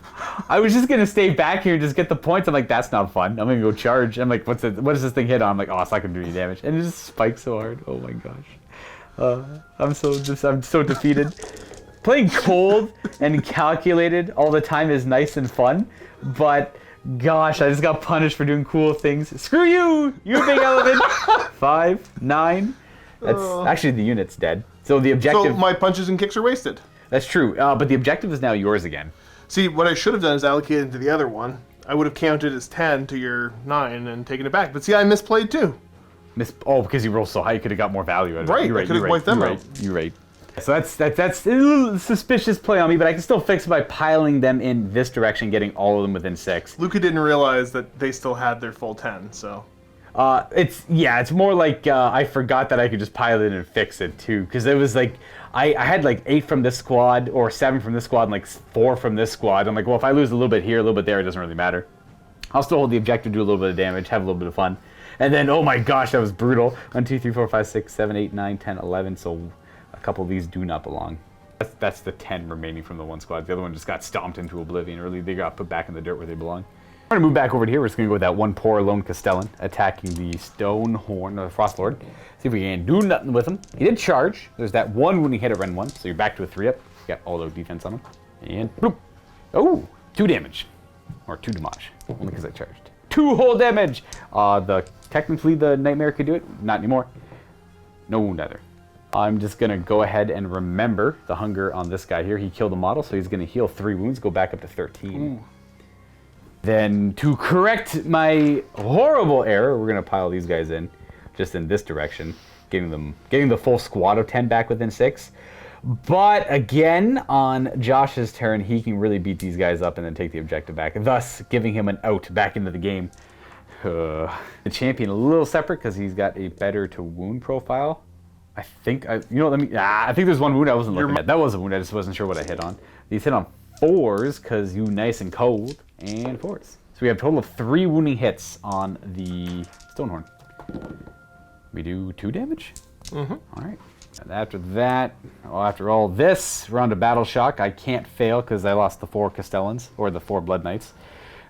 I was just going to stay back here and just get the points. I'm like, that's not fun. I'm going to go charge. I'm like, what does this thing hit on? I'm like, oh, it's not going to do any damage. And it just spikes so hard. Oh, my gosh. I'm so defeated. Playing cold and calculated all the time is nice and fun, but gosh, I just got punished for doing cool things. Screw you, you big elephant. 5, 9. That's actually the unit's dead. So the objective. So my punches and kicks are wasted. That's true, but the objective is now yours again. See, what I should have done is allocated to the other one. I would have counted as 10 to your 9 and taken it back. But see, I misplayed too. Because you rolled so high, you could have got more value out of it. Right, You're I could have wiped them out. You're right. So that's a little suspicious play on me, but I can still fix it by piling them in this direction, getting all of them within 6. Luca didn't realize that they still had their full 10, so. It's more like I forgot that I could just pile it in and fix it too, because it was like I had like 8 from this squad or 7 from this squad and like 4 from this squad. I'm like, well, if I lose a little bit here, a little bit there, it doesn't really matter. I'll still hold the objective, do a little bit of damage, have a little bit of fun, and then oh my gosh, that was brutal. 1, 2, 3, 4, 5, 6, 7, 8, 9, 10, 11. So a couple of these do not belong. That's the 10 remaining from the one squad. The other one just got stomped into oblivion, or they got put back in the dirt where they belong. We're gonna move back over to here. We're just gonna go with that one poor lone Castellan attacking the Stone Horn, the Frost Lord. See if we can do nothing with him. He did charge. There's that one when he hit a Ren 1, so you're back to a 3-up. You got all those defense on him. And bloop. Oh, 2 damage. Or 2 damage. Only because I charged. 2 whole damage! Technically the Nightmare could do it. Not anymore. No wound either. I'm just gonna go ahead and remember the hunger on this guy here. He killed a model, so he's gonna heal 3 wounds, go back up to 13. Ooh. Then to correct my horrible error, we're gonna pile these guys in, just in this direction, getting the full squad of 10 back within 6. But again, on Josh's turn, he can really beat these guys up and then take the objective back, thus giving him an out back into the game. The champion a little separate because he's got a better to wound profile. I think I think there's 1 wound I wasn't looking at. That was a wound. I just wasn't sure what I hit on. These hit on 4s because you nice and cold, and 4s. So we have a total of 3 wounding hits on the Stonehorn. We do 2 damage. Mm-hmm. All right. And after that, after all this, we're on to Battle Shock. I can't fail because I lost the 4 Castellans, or the 4 Blood Knights.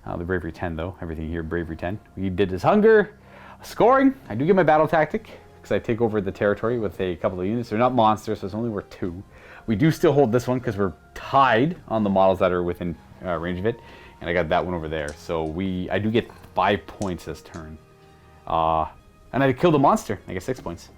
The Bravery 10 though. Everything here Bravery 10. We did his hunger. Scoring. I do get my battle tactic because I take over the territory with a couple of units. They're not monsters, so it's only worth 2. We do still hold this one because we're tied on the models that are within range of it. And I got that one over there. So I do get 5 points this turn. And I killed a monster. I get 6 points.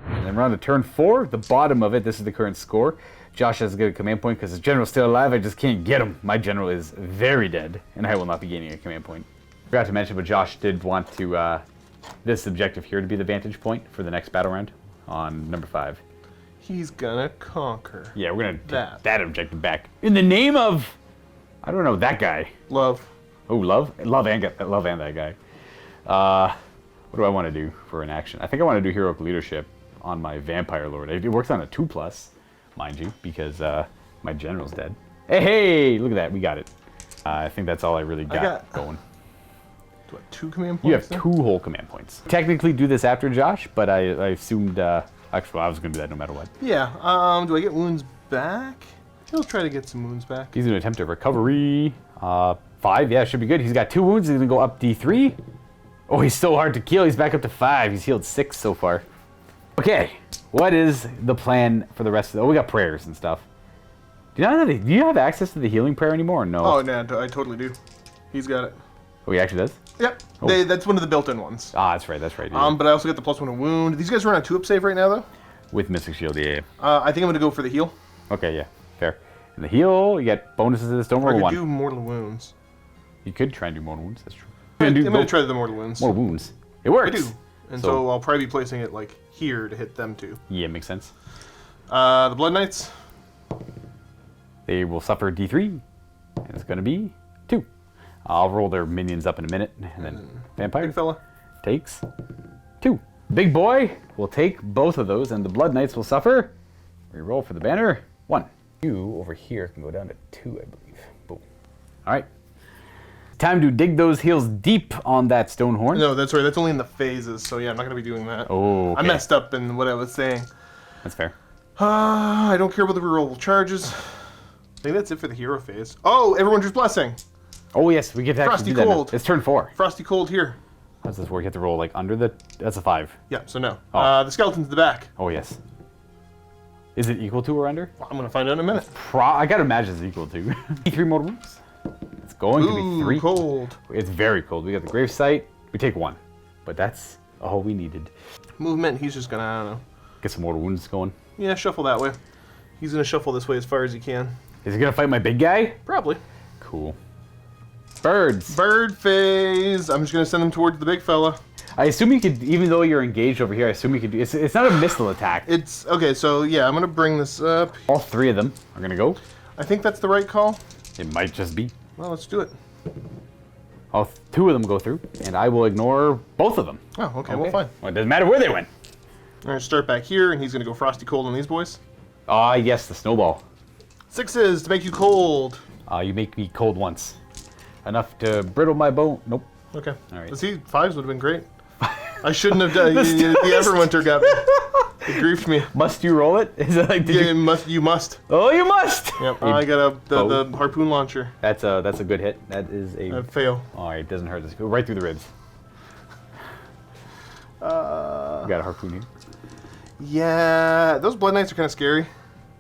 And then we're on to turn 4, the bottom of it. This is the current score. Josh has a good command point because his general's still alive. I just can't get him. My general is very dead, and I will not be gaining a command point. Forgot to mention, but Josh did want to this objective here to be the vantage point for the next battle round on number 5. He's gonna conquer. Yeah, we're gonna take that objective back in the name of, I don't know, that guy. Love. Oh, love and that guy. What do I want to do for an action? I think I want to do heroic leadership on my Vampire Lord. It works on a 2+, mind you, because my general's dead. Hey, look at that, we got it. I think that's all I really got going. Do I have 2 command points? You have 2 whole command points. Technically do this after Josh, but I assumed, actually I was going to do that no matter what. Yeah, do I get wounds back? He'll try to get some wounds back. He's going to attempt a recovery. 5, yeah, should be good. He's got 2 wounds, he's going to go up D3. Oh, he's so hard to kill, he's back up to 5. He's healed 6 so far. Okay, what is the plan for the rest of the... Oh, we got prayers and stuff. Do you have access to the healing prayer anymore or no? Oh, no, I totally do. He's got it. Oh, he actually does? Yep. Oh. That's one of the built-in ones. Ah, that's right. Yeah. But I also got the +1 to wound. These guys run on 2-up save right now, though? With Mystic Shield, yeah. I think I'm going to go for the heal. Okay, yeah, fair. And the heal, you get bonuses to this. Don't roll 1. I could do mortal wounds. You could try and do mortal wounds, that's true. I'm going to try the mortal wounds. Mortal wounds. It works. I do. And so I'll probably be placing it, like, here to hit them, too. Yeah, makes sense. The Blood Knights. They will suffer D3. And it's going to be 2. I'll roll their minions up in a minute. And then Vampire Big fella takes 2. Big boy will take both of those, and the Blood Knights will suffer. Reroll for the banner. 1. You over here can go down to 2, I believe. Boom. All right. Time to dig those heels deep on that Stonehorn. No, that's right. That's only in the phases, so yeah, I'm not going to be doing that. Oh, okay. I messed up in what I was saying. That's fair. I don't care about the reroll charges. I think that's it for the hero phase. Oh, Everyone's Blessing. Oh, yes, we get to actually do that now. It's turn 4. Frosty Cold here. How does this work? You have to roll, like, under the... That's a 5. Yeah, so no. Oh. The skeleton's the back. Oh, yes. Is it equal to or under? Well, I'm going to find out in a minute. I got to imagine it's equal to. 3 mortal wounds. It's going to be 3. Cold. It's very cold. We got the grave site. We take 1. But that's all we needed. Movement, he's just going to, I don't know. Get some mortal wounds going. Yeah, shuffle that way. He's going to shuffle this way as far as he can. Is he going to fight my big guy? Probably. Cool. Birds. Bird phase. I'm just going to send him towards the big fella. I assume you could, even though you're engaged over here, I assume you could do... It's not a missile attack. It's... Okay, so yeah, I'm going to bring this up. All 3 of them are going to go. I think that's the right call. It might just be. Well, let's do it. All 2 of them go through, and I will ignore both of them. Oh, okay. Well, fine. Well, it doesn't matter where they went. I'm going to start back here, and he's going to go Frosty Cold on these boys. Ah, yes, the snowball. 6s to make you cold. You make me cold once. Enough to brittle my bone. Nope. Okay. All right. See, 5s would have been great. I shouldn't have done the Everwinter got me. It griefed me. Must you roll it? Is it like, Yeah, you must. Oh, you must! Yep. I got the harpoon launcher. That's a good hit. That is a... fail. Alright, it doesn't hurt. Let's go right through the ribs. You got a harpoon here. Yeah, those Blood Knights are kind of scary.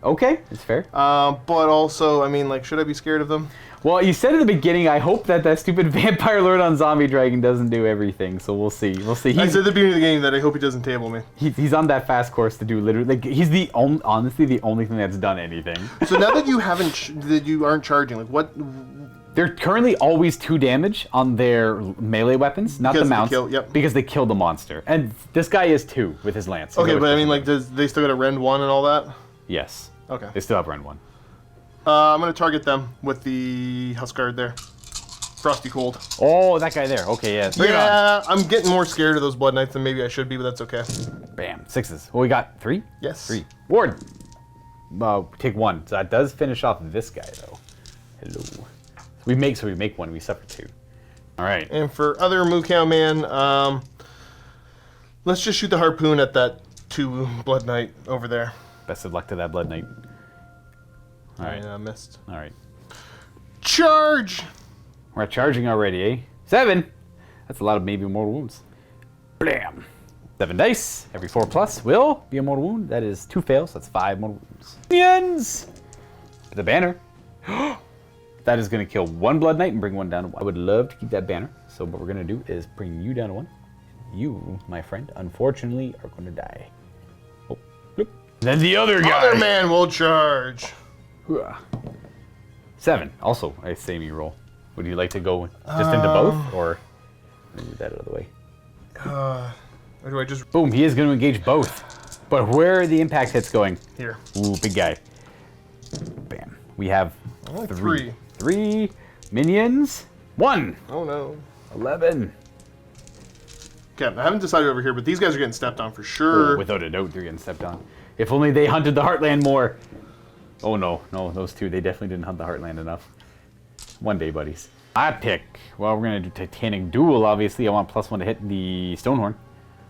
Okay, it's fair. But also, I mean, like, should I be scared of them? Well, you said at the beginning, I hope that stupid Vampire Lord on Zombie Dragon doesn't do everything, so we'll see. We'll see. I said at the beginning of the game that I hope he doesn't table me. He's on that fast course to do literally... Like, he's honestly the only thing that's done anything. So now that you aren't charging, like, what... They're currently always 2 damage on their melee weapons, not the mounts, because they kill the monster. And this guy is 2 with his lance. Okay, but I mean, like, does they still got a rend 1 and all that? Yes. Okay. They still have rend 1. I'm going to target them with the Huskard there. Frosty Cold. Oh, that guy there. Okay, yeah. Bring it on. I'm getting more scared of those Blood Knights than maybe I should be, but that's okay. Bam. 6s. Well, we got 3? Yes. 3. Ward. Take 1. So that does finish off this guy, though. Hello. We make 1, we suffer 2. All right. And for other Moo Cow Man, let's just shoot the harpoon at that 2 Blood Knight over there. Best of luck to that Blood Knight. All right. I missed. All right. Charge! We're charging already, eh? 7. That's a lot of maybe mortal wounds. Blam. 7 dice. Every 4+ will be a mortal wound. That is 2 fails. That's 5 mortal wounds. Minions! The banner. That is going to kill 1 Blood Knight and bring 1 down to 1. I would love to keep that banner. So what we're going to do is bring you down to 1. You, my friend, unfortunately are going to die. Oh, bloop. Then the other guy. Other man will charge. 7. Also, I say me roll. Would you like to go just into both, or move that out of the way? Or do I just... Boom, he is going to engage both. But where are the impact hits going? Here. Ooh, big guy. Bam. We have Only 3. 3 minions. 1. Oh, no. 11. Okay, I haven't decided over here, but these guys are getting stepped on for sure. Oh, without a doubt, they're getting stepped on. If only they hunted the Heartland more. Oh, no. No, those 2, they definitely didn't hunt the Heartland enough. One day, buddies. I pick. Well, we're going to do Titanic Duel, obviously. I want +1 to hit the Stonehorn.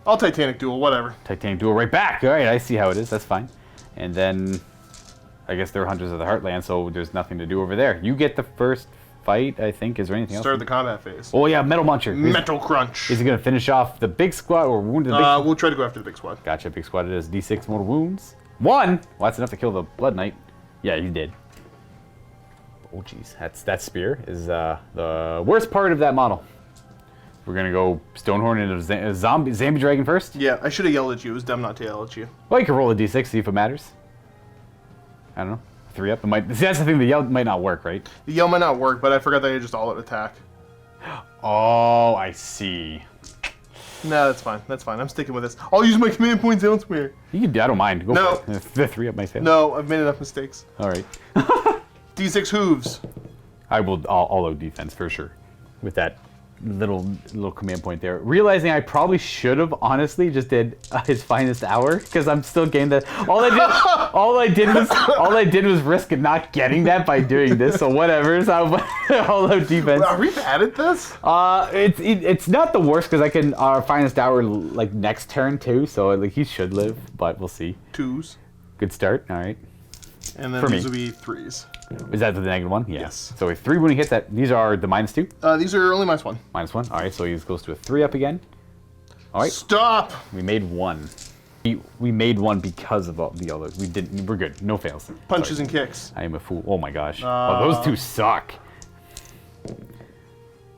I'll Titanic Duel, whatever. Titanic Duel right back. All right, I see how it is. That's fine. And then I guess they're Hunters of the Heartland, so there's nothing to do over there. You get the first fight, I think. Is there anything else? Start the combat phase. Oh, yeah, Metal Muncher. Metal Crunch. Is he going to finish off the big squad or wound the big squad? We'll try to go after the big squad. Gotcha, big squad it is. D6 mortal wounds. 1! Well, that's enough to kill the Blood Knight. Yeah, he's dead. Oh, jeez. That spear is the worst part of that model. We're going to go Stonehorn into Zombie Dragon first. Yeah, I should have yelled at you. It was dumb not to yell at you. Well, you can roll a d6, see if it matters. I don't know. 3 up. It might, see, that's the thing. The yell might not work, right? The yell might not work, but I forgot that I just all-out attack. Oh, I see. No, that's fine. That's fine. I'm sticking with this. I'll use my command points elsewhere. You can, I don't mind. Go No. for it. The 3 up might fail. No, I've made enough mistakes. All right. D6 hooves. I will all-out defense for sure with that little command point there. Realizing I probably should have honestly just did his finest hour because I'm still getting that. All I did was risk not getting that by doing this. So whatever. So all-out defense. Are we bad at this? It's not the worst because I can finest hour like next turn too. So like he should live, but we'll see. 2s. Good start. All right. And then For these me. will be 3s. Is that the -1? Yeah. Yes. So with 3 when he hits that, these are the -2. These are only -1. -1. All right. So he goes to a 3 up again. All right. Stop! We made 1. We made 1 because of all the others. We didn't. We're good. No fails. Punches Sorry. and kicks. I am a fool. Oh my gosh. Oh, those 2 suck.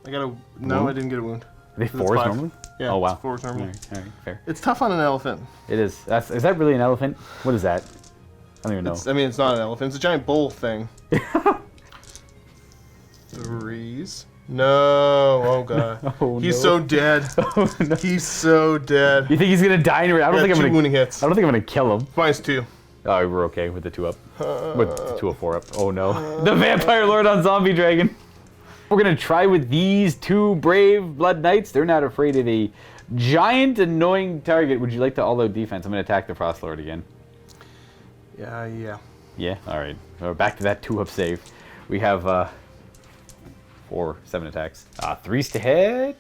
I got a... No, Wound? I didn't get a wound. Are they 'Cause it's 4s 5. normally? Yeah, Oh wow. it's 4s normally. All right. Fair. It's tough on an elephant. It is. Is that really an elephant? What is that? I don't even know. I mean, it's not an elephant. It's a giant bull thing. 3s. No. Oh, God. Oh, He's no. so dead. Oh, no. He's so dead. You think he's gonna die? I don't think I'm 2 gonna. wounding hits. I don't think I'm gonna kill him. -2. Oh, we're okay with the 2 up. With the 2 or 4 up. Oh no. The Vampire Lord on Zombie Dragon. We're gonna try with these 2 brave Blood Knights. They're not afraid of a giant annoying target. Would you like to all-out defense? I'm gonna attack the Frost Lord again. Yeah. Yeah, alright. We're back to that 2 up save. We have 4, 7 attacks. 3s to hit.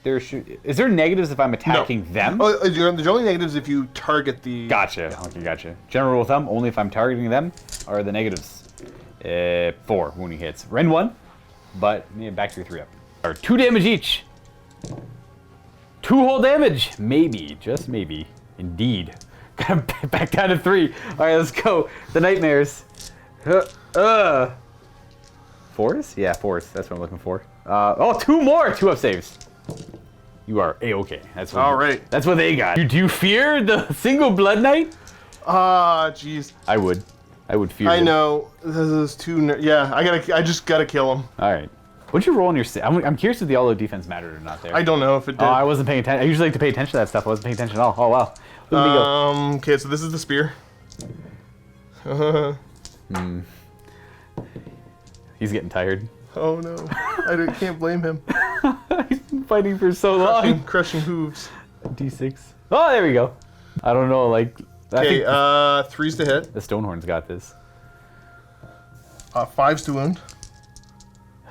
Is there negatives if I'm attacking them? Oh, there's only negatives if you target the... Gotcha. Okay, gotcha. General rule of thumb, only if I'm targeting them are the negatives. 4 wounding hits. Rend 1, but back to your 3 up. Or 2 damage each. 2 whole damage. Maybe, just maybe. Indeed. Got him back down to 3. All right, let's go. The nightmares. 4s? Yeah, 4s. That's what I'm looking for. 2 more 2-up saves. You are A-okay. That's what. All right. That's what they got. Do you fear the single Blood Knight? Jeez. I would. I would fear. I know. This is too. Yeah, I just gotta kill him. All right. What'd you roll on your? I'm curious if the all-out defense mattered or not there. I don't know if it did. Oh, I wasn't paying attention. I usually like to pay attention to that stuff. I wasn't paying attention at all. Oh wow. Look at me go. Okay, so this is the spear. He's getting tired. Oh no, can't blame him. He's been fighting for so long. Crushing hooves. D6. Oh, there we go. I don't know, like. Okay, 3s to hit. The Stonehorn's got this. 5s to wound.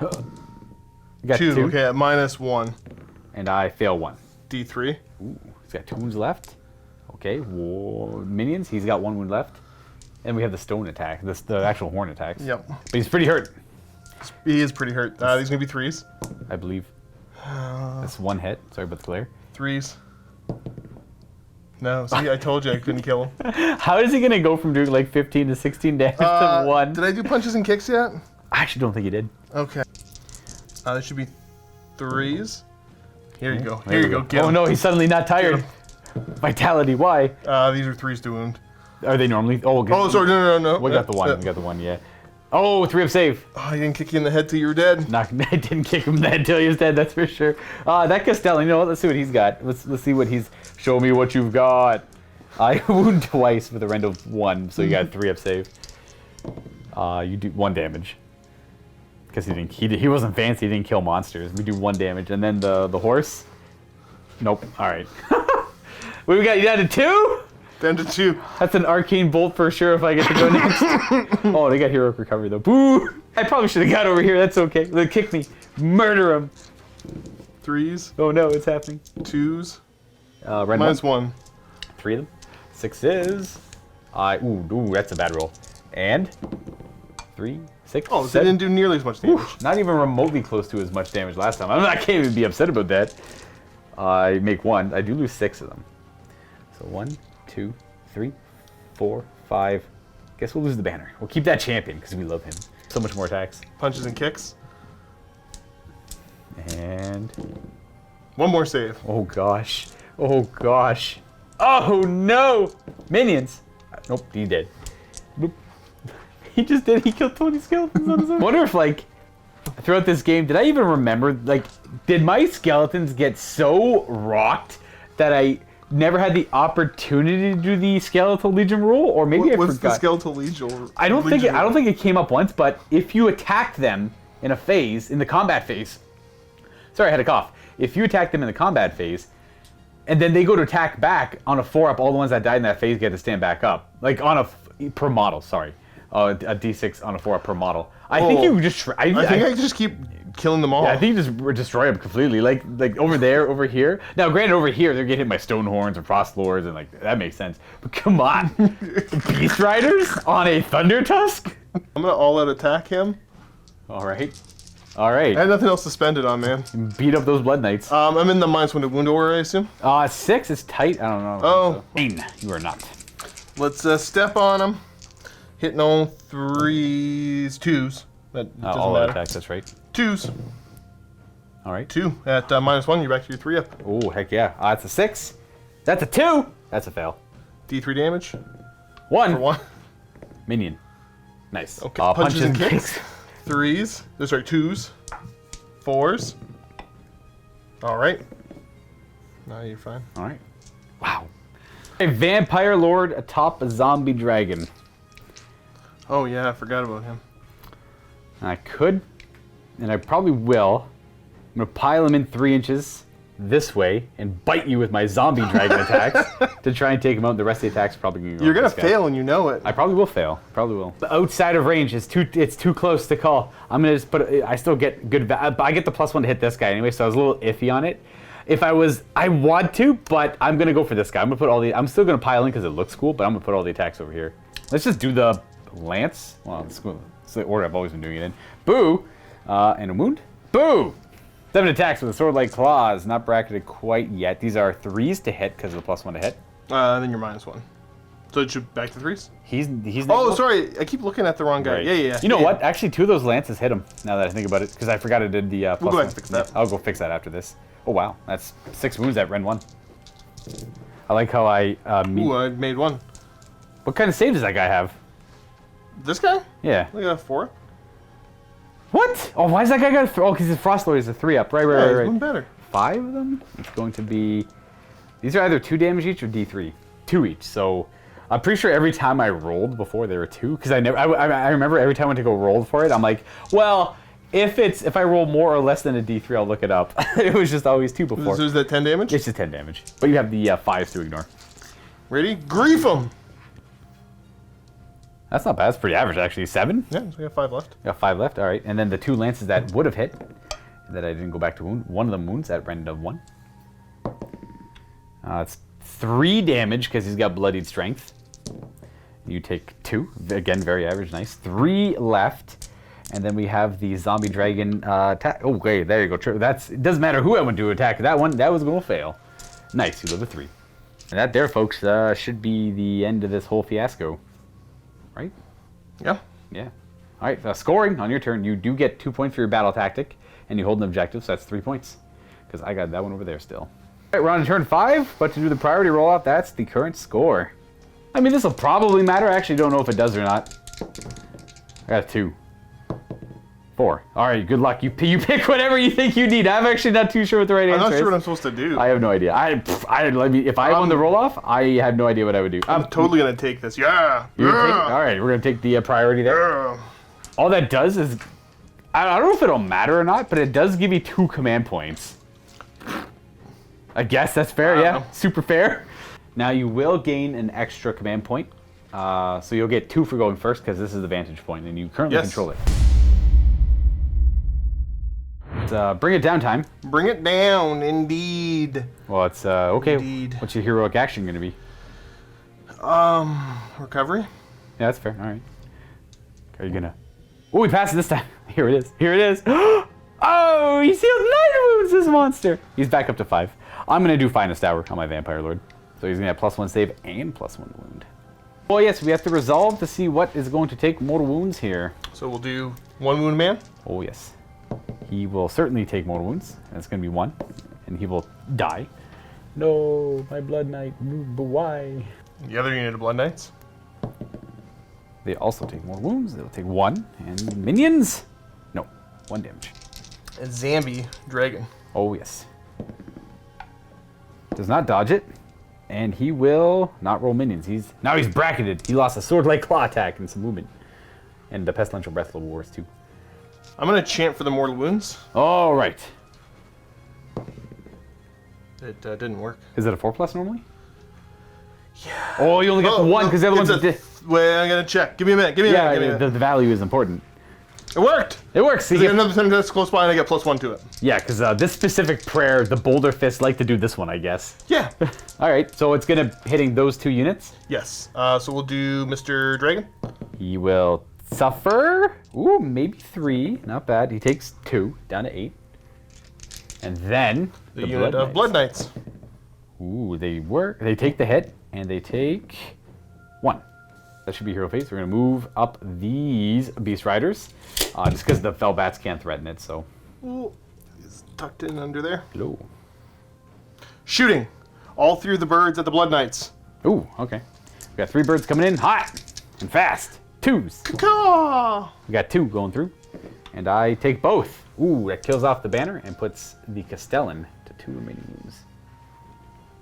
You got 2. Okay, at -1. And I fail 1. D3. Ooh, he's got 2 wounds left. Okay, minions. He's got 1 wound left. And we have the stone attack, the actual horn attacks. Yep. But he's pretty hurt. He is pretty hurt. These gonna be 3s. I believe. That's 1 hit. Sorry about the glare. 3s. No, see, I told you I couldn't kill him. How is he gonna go from doing like 15 to 16 damage to 1? Did I do punches and kicks yet? I actually don't think he did. Okay. There should be 3s. Here you go. There Here you go. Get oh him. no, he's suddenly not tired. Vitality, why? These are 3s to wound. Are they normally? Oh, good. Oh, sorry, no. We got the 1. We got the 1. Yeah. Oh, 3-up save. Oh, I didn't kick you in the head till you were dead. I didn't kick him in the head until he was dead. That's for sure. That Castellan. You know what? Let's see what he's got. Let's see what he's. Show me what you've got. I wound twice with a rend of 1, so you got 3-up save. You do 1 damage. Because he wasn't fancy. He didn't kill monsters. We do 1 damage, and then the horse. Nope. All right. What do we got? You down to 2? Down to 2. That's an arcane bolt for sure if I get to go next. Oh, they got heroic recovery though. Boo! I probably should have got over here. That's okay. They kick me. Murder him. 3s. Oh no, it's happening. 2s. Rend -1. 3 of them. 6s. Ooh, that's a bad roll. And 3, 6. Oh, so they didn't do nearly as much damage. Oof, not even remotely close to as much damage last time. I can't even be upset about that. I make 1. I do lose 6 of them. So 1, 2, 3, 4, 5. Guess we'll lose the banner. We'll keep that champion because we love him. So much more attacks. Punches and kicks. And 1 more save. oh gosh. Oh gosh. Oh no! Minions. Nope, he's dead. Nope. He just did. He killed 20 skeletons on his own. Wonder if like throughout this game, did I even remember like did my skeletons get so rocked that I never had the opportunity to do the Skeletal Legion rule, or maybe I What's forgot. the Skeletal Legion? I don't think it came up once, but if you attack them in a phase, in the combat phase, sorry, I had a cough. If you attack them in the combat phase, and then they go to attack back on a 4-up, all the ones that died in that phase get to stand back up, like on a per model. Sorry, a D6 on a 4-up per model. I think you just. I think I just keep killing them all. Yeah, I think you just destroy them completely. Like over there, over here. Now, granted, over here they're getting hit by Stonehorns and Frost Lords, and like that makes sense. But come on, Beast Riders on a Thunder Tusk. I'm gonna all-out attack him. All right, all right. I had nothing else to spend it on, man. Beat up those Blood Knights. I'm in the -1 to wound order, I assume. 6 is tight. I don't know. Oh, Khaine, you are not. Let's step on him. Hitting all 3s, 2s. That doesn't all matter. attacks. That's right. 2s. All right. 2 at -1. You're back to your 3-up. Oh heck yeah! That's a 6. That's a 2. That's a fail. D3 damage 1. for 1. Minion. Nice. Okay. Punches and kicks. 3s. Those are 2s. 4s. All right. No, you're fine. All right. Wow. A vampire lord atop a zombie dragon. Oh yeah, I forgot about him. I could, and I probably will. I'm gonna pile him in 3 inches this way and bite you with my zombie dragon attacks to try and take him out. The rest of the attacks are probably going to go. You're gonna fail, and you know it. I probably will fail. Probably will. The outside of range is it's too close to call. I'm gonna just put. I still get good. I get the +1 to hit this guy anyway, so I was a little iffy on it. If I want to, but I'm gonna go for this guy. I'm gonna put all the. I'm still gonna pile in because it looks cool, but I'm gonna put all the attacks over here. Let's just do the lance. Well, it's the order I've always been doing it in. Boo, and a wound. Boo. 7 attacks with a sword like claws, not bracketed quite yet. These are 3s to hit because of the +1 to hit. Then you're -1. So it should back to 3s? He's Oh, sorry. I keep looking at the wrong guy. Right. Yeah. You know what? Actually, 2 of those lances hit him, now that I think about it, because I forgot I did the +1. We'll go ahead and fix that. I'll go fix that after this. Oh, wow. That's 6 wounds at Ren 1. I like how I... Ooh, I made 1. What kind of save does that guy have? This guy? Yeah. Look at 4. What? Oh, why is that guy got a... Oh, because his Frost Lord is a 3-up. Right. He's one better. 5 of them? It's going to be... These are either 2 damage each or D3. 2 each, so... I'm pretty sure every time I rolled before there were 2, because I remember every time I went to go roll for it, I'm like, well, if I roll more or less than a D3, I'll look it up. It was just always 2 before. So is that 10 damage? It's just 10 damage. But you have the 5s to ignore. Ready? Grief him! That's not bad. That's pretty average, actually. 7? Yeah, so we got 5 left. Got 5 left. All right. And then the 2 lances that would have hit, that I didn't go back to wound. One of them wounds at random 1. It's 3 damage because he's got bloodied strength. You take 2. Again, very average. Nice. 3 left. And then we have the zombie dragon attack. Oh, okay. There you go. It doesn't matter who I went to attack. That was going to fail. Nice. You live a 3. And that there, folks, should be the end of this whole fiasco. Right? Yeah. Yeah. All right. Scoring on your turn. You do get 2 points for your battle tactic. And you hold an objective, so that's 3 points. Because I got that one over there still. All right, we're on to turn 5. But to do the priority rollout, that's the current score. I mean, this will probably matter. I actually don't know if it does or not. I got 2. 4. All right, good luck. You pick whatever you think you need. I'm actually not too sure what the right answer is. I'm not sure what I'm supposed to do. I have no idea. If I won the roll-off, I have no idea what I would do. I'm totally going to take this. Yeah. All right, we're going to take the priority there. Yeah. All that does is... I don't know if it'll matter or not, but it does give you 2 command points. I guess that's fair, yeah. Super fair. Now you will gain an extra command point. So you'll get 2 for going first, because this is the vantage point, and you currently control it. It's bring it down time. Bring it down, indeed. Well, it's okay. Indeed. What's your heroic action going to be? Recovery? Yeah, that's fair. All right. Are you gonna... Oh, we passed it this time. Here it is. Here it is. Oh, he sealed 9 wounds, this monster. He's back up to 5. I'm going to do Finest Hour on my Vampire Lord. So he's going to have +1 save and +1 wound. Oh, yes, we have to resolve to see what is going to take more wounds here. So we'll do 1 wound man? Oh, yes. He will certainly take more wounds. That's going to be 1. And he will die. No, my Blood Knight. But why? The other unit of Blood Knights? They also take more wounds. They'll take 1. And minions? No, 1 damage. A Zambi dragon. Oh, yes. Does not dodge it. And he will not roll minions. Now he's bracketed. He lost a sword-like claw attack and some movement. And the Pestilential Breath of Wars, too. I'm going to chant for the mortal wounds. All right. It didn't work. Is it a 4+ normally? Yeah. Oh, you only get the 1 because the other one's... Wait, I'm going to check. Give me a minute. Give me a minute. Yeah, the value is important. It worked! It works. So you get another 10 that's close by and I get +1 to it. Yeah, because this specific prayer, the Boulder Fists like to do this one, I guess. Yeah. All right, so it's going to hitting those 2 units. Yes. So we'll do Mr. Dragon. He will suffer. Ooh, maybe 3. Not bad. He takes 2, down to 8. And then the unit of Blood Knights. Ooh, they take the hit, and they take 1. That should be hero phase. We're going to move up these Beast Riders, just because the Fell Bats can't threaten it, so. Ooh, it's tucked in under there. Hello. Shooting. All 3 of the birds at the Blood Knights. Ooh, okay. We got 3 birds coming in, hot and fast. 2s. Caw! We got 2 going through, and I take both. Ooh, that kills off the banner and puts the Castellan to 2 remaining wounds.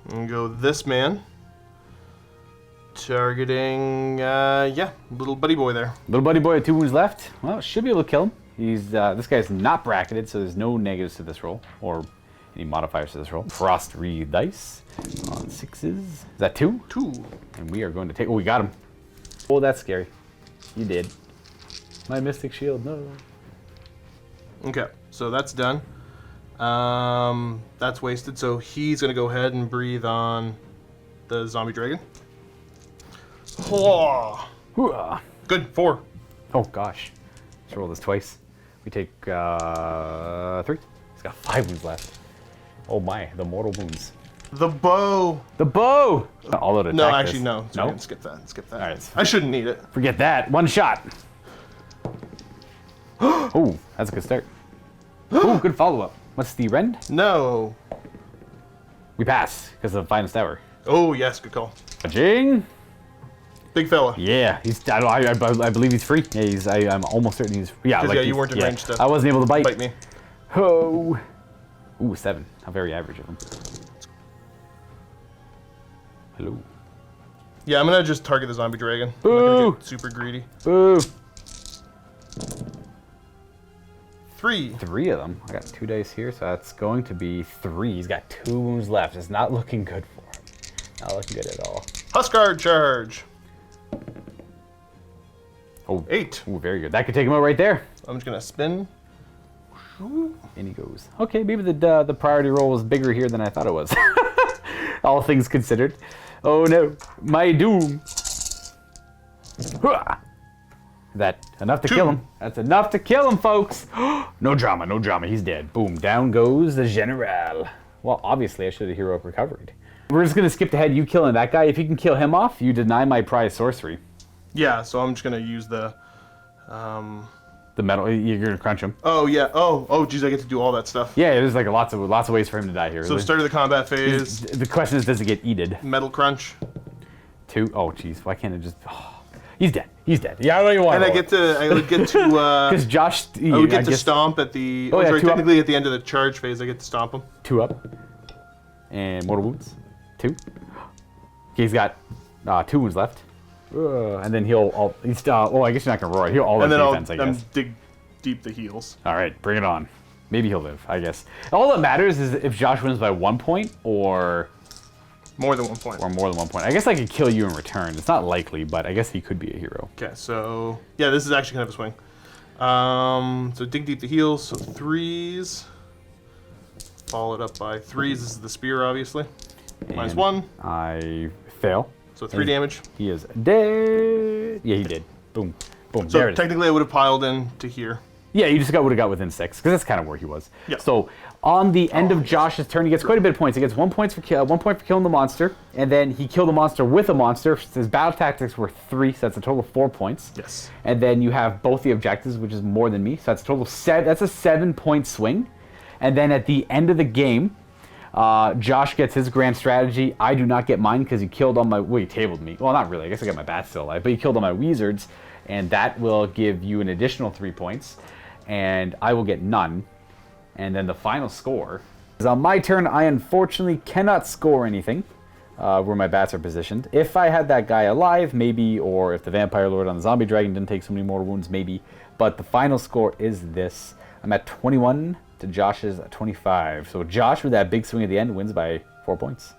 And go this man. Targeting, little buddy boy there. Little buddy boy with 2 wounds left. Well, should be able to kill him. He's this guy's not bracketed, so there's no negatives to this roll. Or Any modifiers to this roll? Frost Wreath dice on 6s. Is that 2? 2. And we are going to take... Oh, we got him. Oh, that's scary. You did. My Mystic Shield, no. Okay, so that's done. That's wasted, so he's going to go ahead and breathe on the zombie dragon. Oh. Hooah. Good, 4. Oh, gosh. Let's roll this twice. We take 3. He's got 5 wounds left. Oh my, the mortal wounds. The bow. The bow! All out attack No, actually, this. no. So No? we can skip that. Skip that. All right. I shouldn't need it. Forget that. One shot. Oh, that's a good start. Oh, good follow-up. What's the rend? No. We pass because of the finest hour. Oh, yes, good call. Jing. Big fella. Yeah, he's. I believe he's free. Yeah, I'm almost certain he's. Yeah, Because, like yeah, you weren't in range to I wasn't able to bite. bite me. Oh. Ooh, 7. How very average of him. Hello. Yeah, I'm going to just target the zombie dragon. I'm not Boo! going to get super greedy. Boo. 3. 3 of them. I got 2 dice here, so that's going to be 3. He's got 2 wounds left. It's not looking good for him. Not looking good at all. Huskard charge. Oh, 8. Ooh, very good. That could take him out right there. I'm just going to spin. And he goes. Okay, maybe the priority roll was bigger here than I thought it was. All things considered. Oh no, my doom. Hooah! Is that enough to 2. kill him? That's enough to kill him, folks. No drama, no drama. He's dead. Boom, down goes the General. Well, obviously I should have heroic recovered. We're just gonna skip ahead. You killing that guy. If you can kill him off, you deny my prize sorcery. Yeah, so I'm just going to use the... The metal. You're gonna crunch him. Oh, yeah. Oh, geez, I get to do all that stuff. Yeah, there's like lots of ways for him to die here. So start of the combat phase, The question is, does it get eated? metal crunch. 2. Oh, jeez. Why can't it just? Oh, he's dead. He's dead. Yeah, I don't even want. And I would get to, Because Josh. I would get to stomp at the, Oh, yeah, sorry, 2 up. technically at the end of the charge phase, I get to stomp him. 2 up. And mortal wounds. 2. Okay, he's got 2 wounds left. And then he'll. He's. Oh, I guess you're not gonna roar. He'll all And then defense, I I'll guess. dig deep the heels. All right, bring it on. Maybe he'll live. I guess. All that matters is if Josh wins by 1 point or More than 1 point. more than 1 point. I guess I could kill you in return. It's not likely, but I guess he could be a hero. Okay, so yeah, this is actually kind of a swing. So dig deep the heels. So 3s. Followed up by 3s. This is the spear, obviously. Minus And 1. I fail. So 3 damage. He is dead. Yeah, he did. Boom. Boom. So there it is. technically, I would have piled in to here. Yeah, you just would have got within 6, because that's kind of where he was. Yeah. So on the end of Josh's turn, he gets quite a bit of points. He gets 1 point for killing the monster, and then he killed the monster with a monster. His battle tactics were 3, so that's a total of 4 points. Yes. And then you have both the objectives, which is more than me, so that's a total of 7. That's a 7-point swing. And then at the end of the game, Josh gets his grand strategy. I do not get mine because he killed all my... Well, he tabled me. Well, not really. I guess I got my bats still alive. But he killed all my wizards, and that will give you an additional 3 points. And I will get none. And then the final score is on my turn. I unfortunately cannot score anything where my bats are positioned. If I had that guy alive, maybe, or if the Vampire Lord on the Zombie Dragon didn't take so many mortal wounds, maybe. But the final score is this. I'm at 21 to Josh's 25. So Josh, with that big swing at the end, wins by 4 points.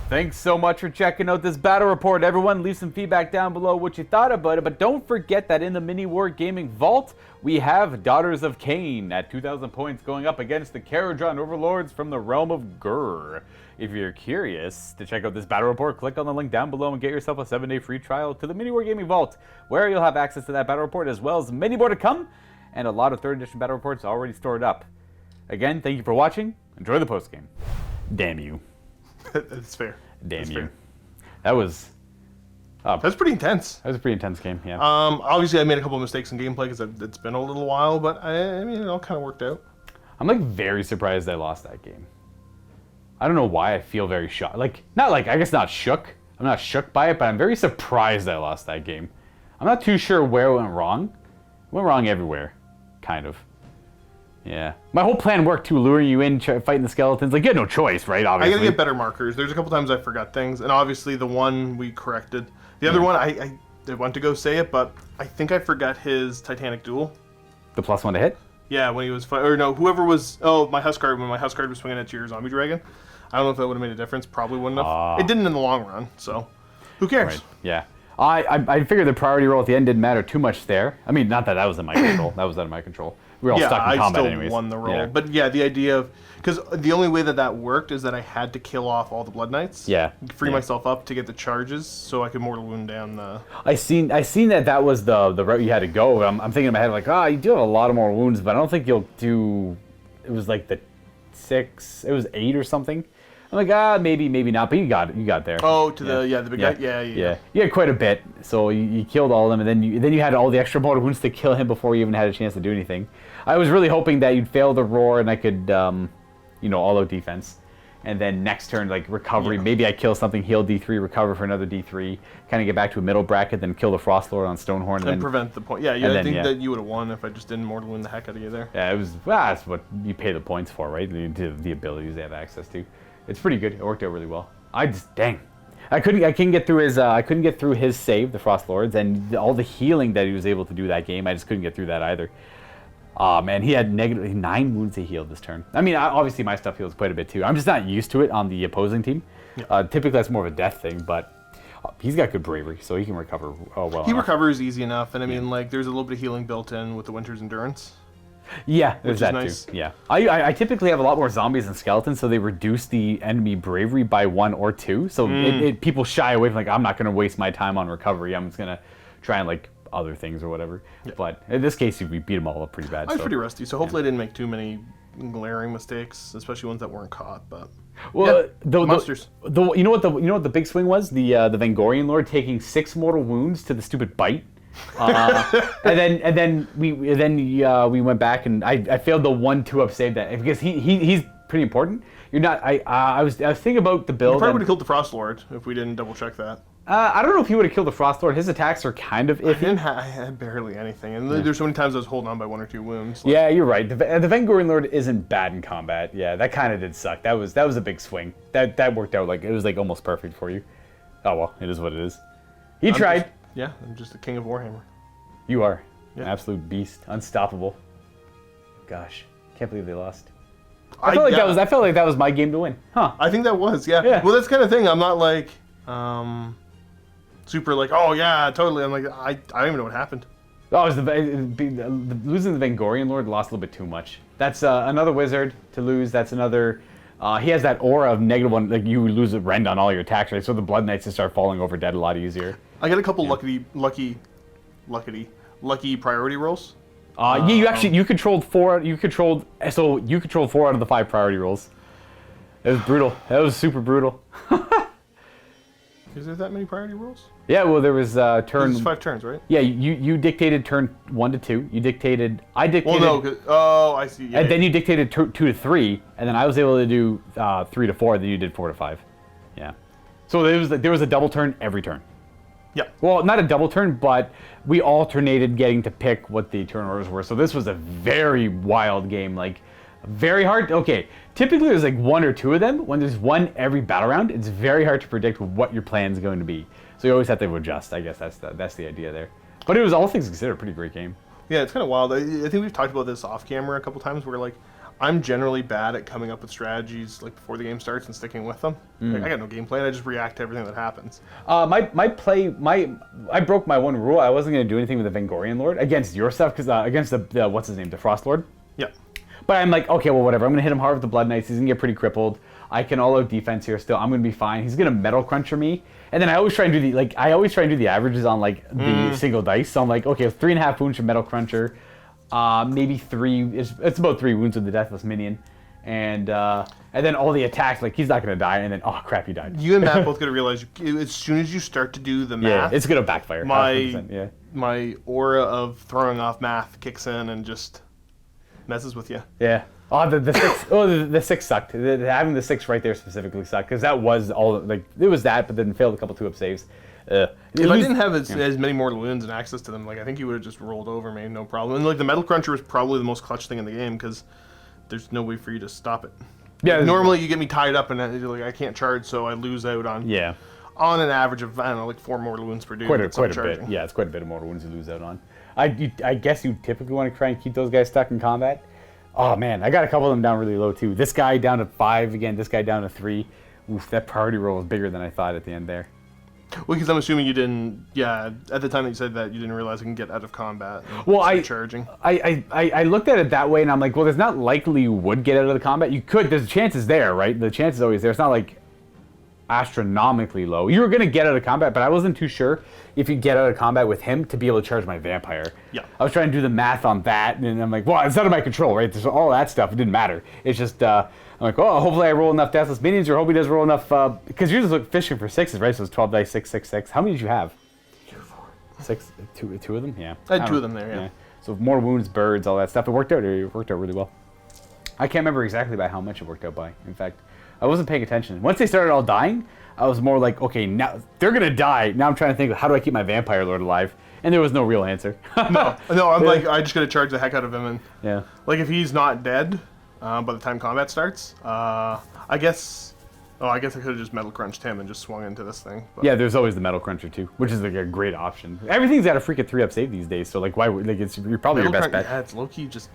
Thanks so much for checking out this battle report, everyone. Leave some feedback down below what you thought about it. But don't forget that in the MiniWarGaming Vault, we have Daughters of Khaine at 2,000 points going up against the Kharadron Overlords from the realm of Ogor. If you're curious to check out this battle report, click on the link down below and get yourself a 7-day free trial to the MiniWarGaming Vault, where you'll have access to that battle report as well as many more to come, and a lot of 3rd edition battle reports already stored up. Again, thank you for watching. Enjoy the postgame. Damn you. That's fair. Damn That's you. fair. That was That's pretty intense. a pretty intense game, yeah. Obviously, I made a couple of mistakes in gameplay because it's been a little while, but I mean, it all kind of worked out. I'm like very surprised I lost that game. I don't know why I feel very shocked. I guess not shook. I'm not shook by it, but I'm very surprised I lost that game. I'm not too sure where it went wrong. It went wrong everywhere, kind of. Yeah. My whole plan worked too, luring you in, fighting the skeletons. Like, you had no choice, right? I Obviously. gotta get better markers. There's a couple times I forgot things, and obviously the one we corrected. The other one, I went to go say it, but I think I forgot his Titanic Duel. The +1 to hit? Yeah, when he was or no, whoever was. Oh, my Huskard. When my Huskard was swinging at your zombie dragon, I don't know if that would have made a difference. Probably wouldn't have. It didn't in the long run. So, who cares? Right. Yeah. I figured the priority roll at the end didn't matter too much there. I mean, not that that was in my control. That was out of my control. We were all stuck in combat anyways. I still won the roll. Yeah. But yeah, the idea of... Because the only way that worked is that I had to kill off all the Blood Knights. Yeah. Free myself up to get the charges so I could mortal wound down the... I seen that was the route you had to go. I'm thinking in my head like, you do have a lot of more wounds, but I don't think you'll do... It was like the 6... It was 8 or something. I'm like, maybe not, but you got there. Oh, to the big guy? Yeah. You had quite a bit, so you killed all of them, and then you had all the extra mortal wounds to kill him before you even had a chance to do anything. I was really hoping that you'd fail the roar and I could, all out defense. And then next turn, like, recovery, maybe I kill something, heal D3, recover for another D3, kind of get back to a middle bracket, then kill the Frostlord on Stonehorn. And then prevent the point. Yeah, I think that you would have won if I just didn't mortal wound the heck out of you there. Yeah, that's what you pay the points for, right? The abilities they have access to. It's pretty good. It worked out really well. I couldn't get through his save, the Frostlords, and all the healing that he was able to do that game. I just couldn't get through that either. Man, he had negative 9 wounds he healed this turn. I mean, obviously my stuff heals quite a bit too. I'm just not used to it on the opposing team. Yeah. Typically that's more of a death thing, but he's got good bravery, so he can recover well. He recovers easy enough, and I mean, like, there's a little bit of healing built in with the Winter's Endurance. Yeah, there's that nice. too. Yeah, I typically have a lot more zombies and skeletons, so they reduce the enemy bravery by 1 or 2. So people shy away from, like, I'm not going to waste my time on recovery. I'm just going to try and, like, other things or whatever. Yeah. But in this case, we beat them all up pretty bad. I was pretty rusty, so hopefully I didn't make too many glaring mistakes, especially ones that weren't caught. But monsters. You know what the big swing was? The Vangorian Lord taking 6 mortal wounds to the stupid bite. and then we went back and I failed the 1-2 up save that because he's pretty important. You're not. I was thinking about the build. You probably would have killed the Frostlord if we didn't double check that. I don't know if he would have killed the Frostlord. His attacks are kind of iffy. I had barely anything, and there's so many times I was holding on by 1 or 2 wounds. Like, yeah, you're right. The Vangorian Lord isn't bad in combat. Yeah, that kind of did suck. That was a big swing. That worked out like it was like almost perfect for you. Oh well, it is what it is. He tried. I'm just the king of Warhammer. You are. An absolute beast. Unstoppable. Gosh. Can't believe they lost. I felt like that was my game to win. Huh. I think that was, yeah. Well, that's the kind of thing. I'm not like super like, oh yeah, totally. I'm like, I don't even know what happened. Oh, it was losing the Vangorian Lord lost a little bit too much. That's another wizard to lose. That's another... he has that aura of -1, like you lose a rend on all your attacks, right? So the Blood Knights just start falling over dead a lot easier. I got a couple lucky priority rolls. You controlled 4. You controlled 4 out of the 5 priority rolls. It was brutal. That was super brutal. Is there that many priority rolls? Yeah, well, there was turn. There's 5 turns, right? Yeah, you dictated turn 1 to 2. I dictated. Well, no. I see. Yeah, and then you dictated 2 to 3, and then I was able to do 3 to 4. Then you did 4 to 5. Yeah. So there was a double turn every turn. Yeah. Well, not a double turn, but we alternated getting to pick what the turn orders were. So this was a very wild game, like very hard. Okay, typically there's like 1 or 2 of them. When there's 1 every battle round, it's very hard to predict what your plan is going to be. So you always have to adjust. I guess that's the idea there. But it was, all things considered, a pretty great game. Yeah, it's kind of wild. I think we've talked about this off camera a couple times where like I'm generally bad at coming up with strategies like before the game starts and sticking with them. Like, I got no game plan. I just react to everything that happens. I broke my 1 rule. I wasn't going to do anything with the Vangorian Lord against your stuff because against the what's his name, the Frost Lord. Yeah. But I'm like, okay, well, whatever. I'm going to hit him hard with the Blood Knights. He's going to get pretty crippled. I can all-out defense here still. I'm going to be fine. He's going to Metal Cruncher me. And then I always try and do the averages on like the single dice. So I'm like, okay, 3.5 wounds from Metal Cruncher. Maybe 3. It's about 3 wounds with the Deathless Minion. And then all the attacks, like he's not going to die. And then, oh crap, he died. You and Matt both got to realize as soon as you start to do the math, it's going to backfire. My aura of throwing off math kicks in and just messes with you. Yeah. Oh, the 6. Oh, the 6 sucked. Having the 6 right there specifically sucked because that was all like it was that, but then failed a couple 2-up saves. If I didn't have as many mortal wounds and access to them, like I think you would have just rolled over me, no problem. And like the Metal Cruncher was probably the most clutch thing in the game because there's no way for you to stop it. Yeah. Like, normally you get me tied up and like I can't charge, so I lose out on on an average of I don't know like 4 mortal wounds per dude. Quite a bit. Yeah, it's quite a bit of mortal wounds you lose out on. I guess you typically want to try and keep those guys stuck in combat. Oh man, I got a couple of them down really low too. This guy down to 5 again. This guy down to 3. Oof, that priority roll was bigger than I thought at the end there. Well, because I'm assuming you didn't. Yeah, at the time that you said that, you didn't realize I can get out of combat. Well, charging. I looked at it that way, and I'm like, well, there's not likely you would get out of the combat. You could. There's chances there, right? The chance is always there. It's not like astronomically low. You were gonna get out of combat, but I wasn't too sure if you get out of combat with him to be able to charge my vampire. Yeah. I was trying to do the math on that, and I'm like, well, it's out of my control, right? There's all that stuff. It didn't matter. It's just I'm like, oh, hopefully I roll enough deathless minions, or hope he does roll enough because you're just fishing for 6s, right? So it's 12 dice, 6, 6, 6. How many did you have? 6, two of them. Yeah. I had 2 of them there. Yeah. So more wounds, birds, all that stuff. It worked out. It worked out really well. I can't remember exactly by how much it worked out by. In fact, I wasn't paying attention. Once they started all dying, I was more like, okay, now they're gonna die. Now I'm trying to think, how do I keep my vampire lord alive? And there was no real answer. No, I'm like, I just gotta charge the heck out of him, and yeah, like if he's not dead by the time combat starts, I guess. Oh, I guess I could have just metal crunched him and just swung into this thing. But. Yeah, there's always the metal cruncher too, which is like a great option. Everything's got a freaking 3-up save these days, so like, why? Like, you're probably metal your best bet. Yeah, it's low key just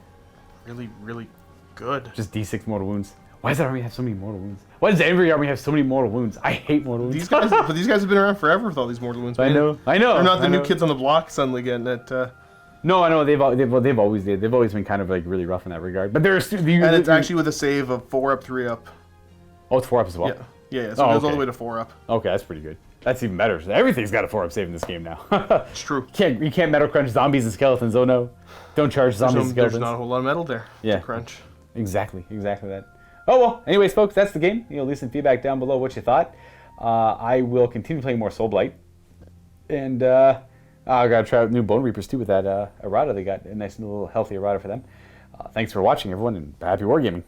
really, really good. Just D6 mortal wounds. Why does that army have so many mortal wounds? Why does every army have so many mortal wounds? I hate mortal wounds. These guys, but these guys have been around forever with all these mortal wounds. I know. They're not the new kids on the block suddenly getting it. No, I know they've always been kind of like really rough in that regard. But there's and it's actually with a save of 4-up, 3-up. Oh, it's 4-up as well. Yeah. So it goes all the way to 4-up. Okay, that's pretty good. That's even better. So everything's got a 4-up save in this game now. It's true. You can't metal crunch zombies and skeletons. Oh no, don't charge zombies and skeletons. There's not a whole lot of metal there. To crunch. Exactly that. Oh well. Anyways, folks, that's the game. Leave some feedback down below what you thought. I will continue playing more Soulblight, and I gotta try out new Bone Reapers too with that errata they got. A nice little healthy errata for them. Thanks for watching, everyone, and happy wargaming.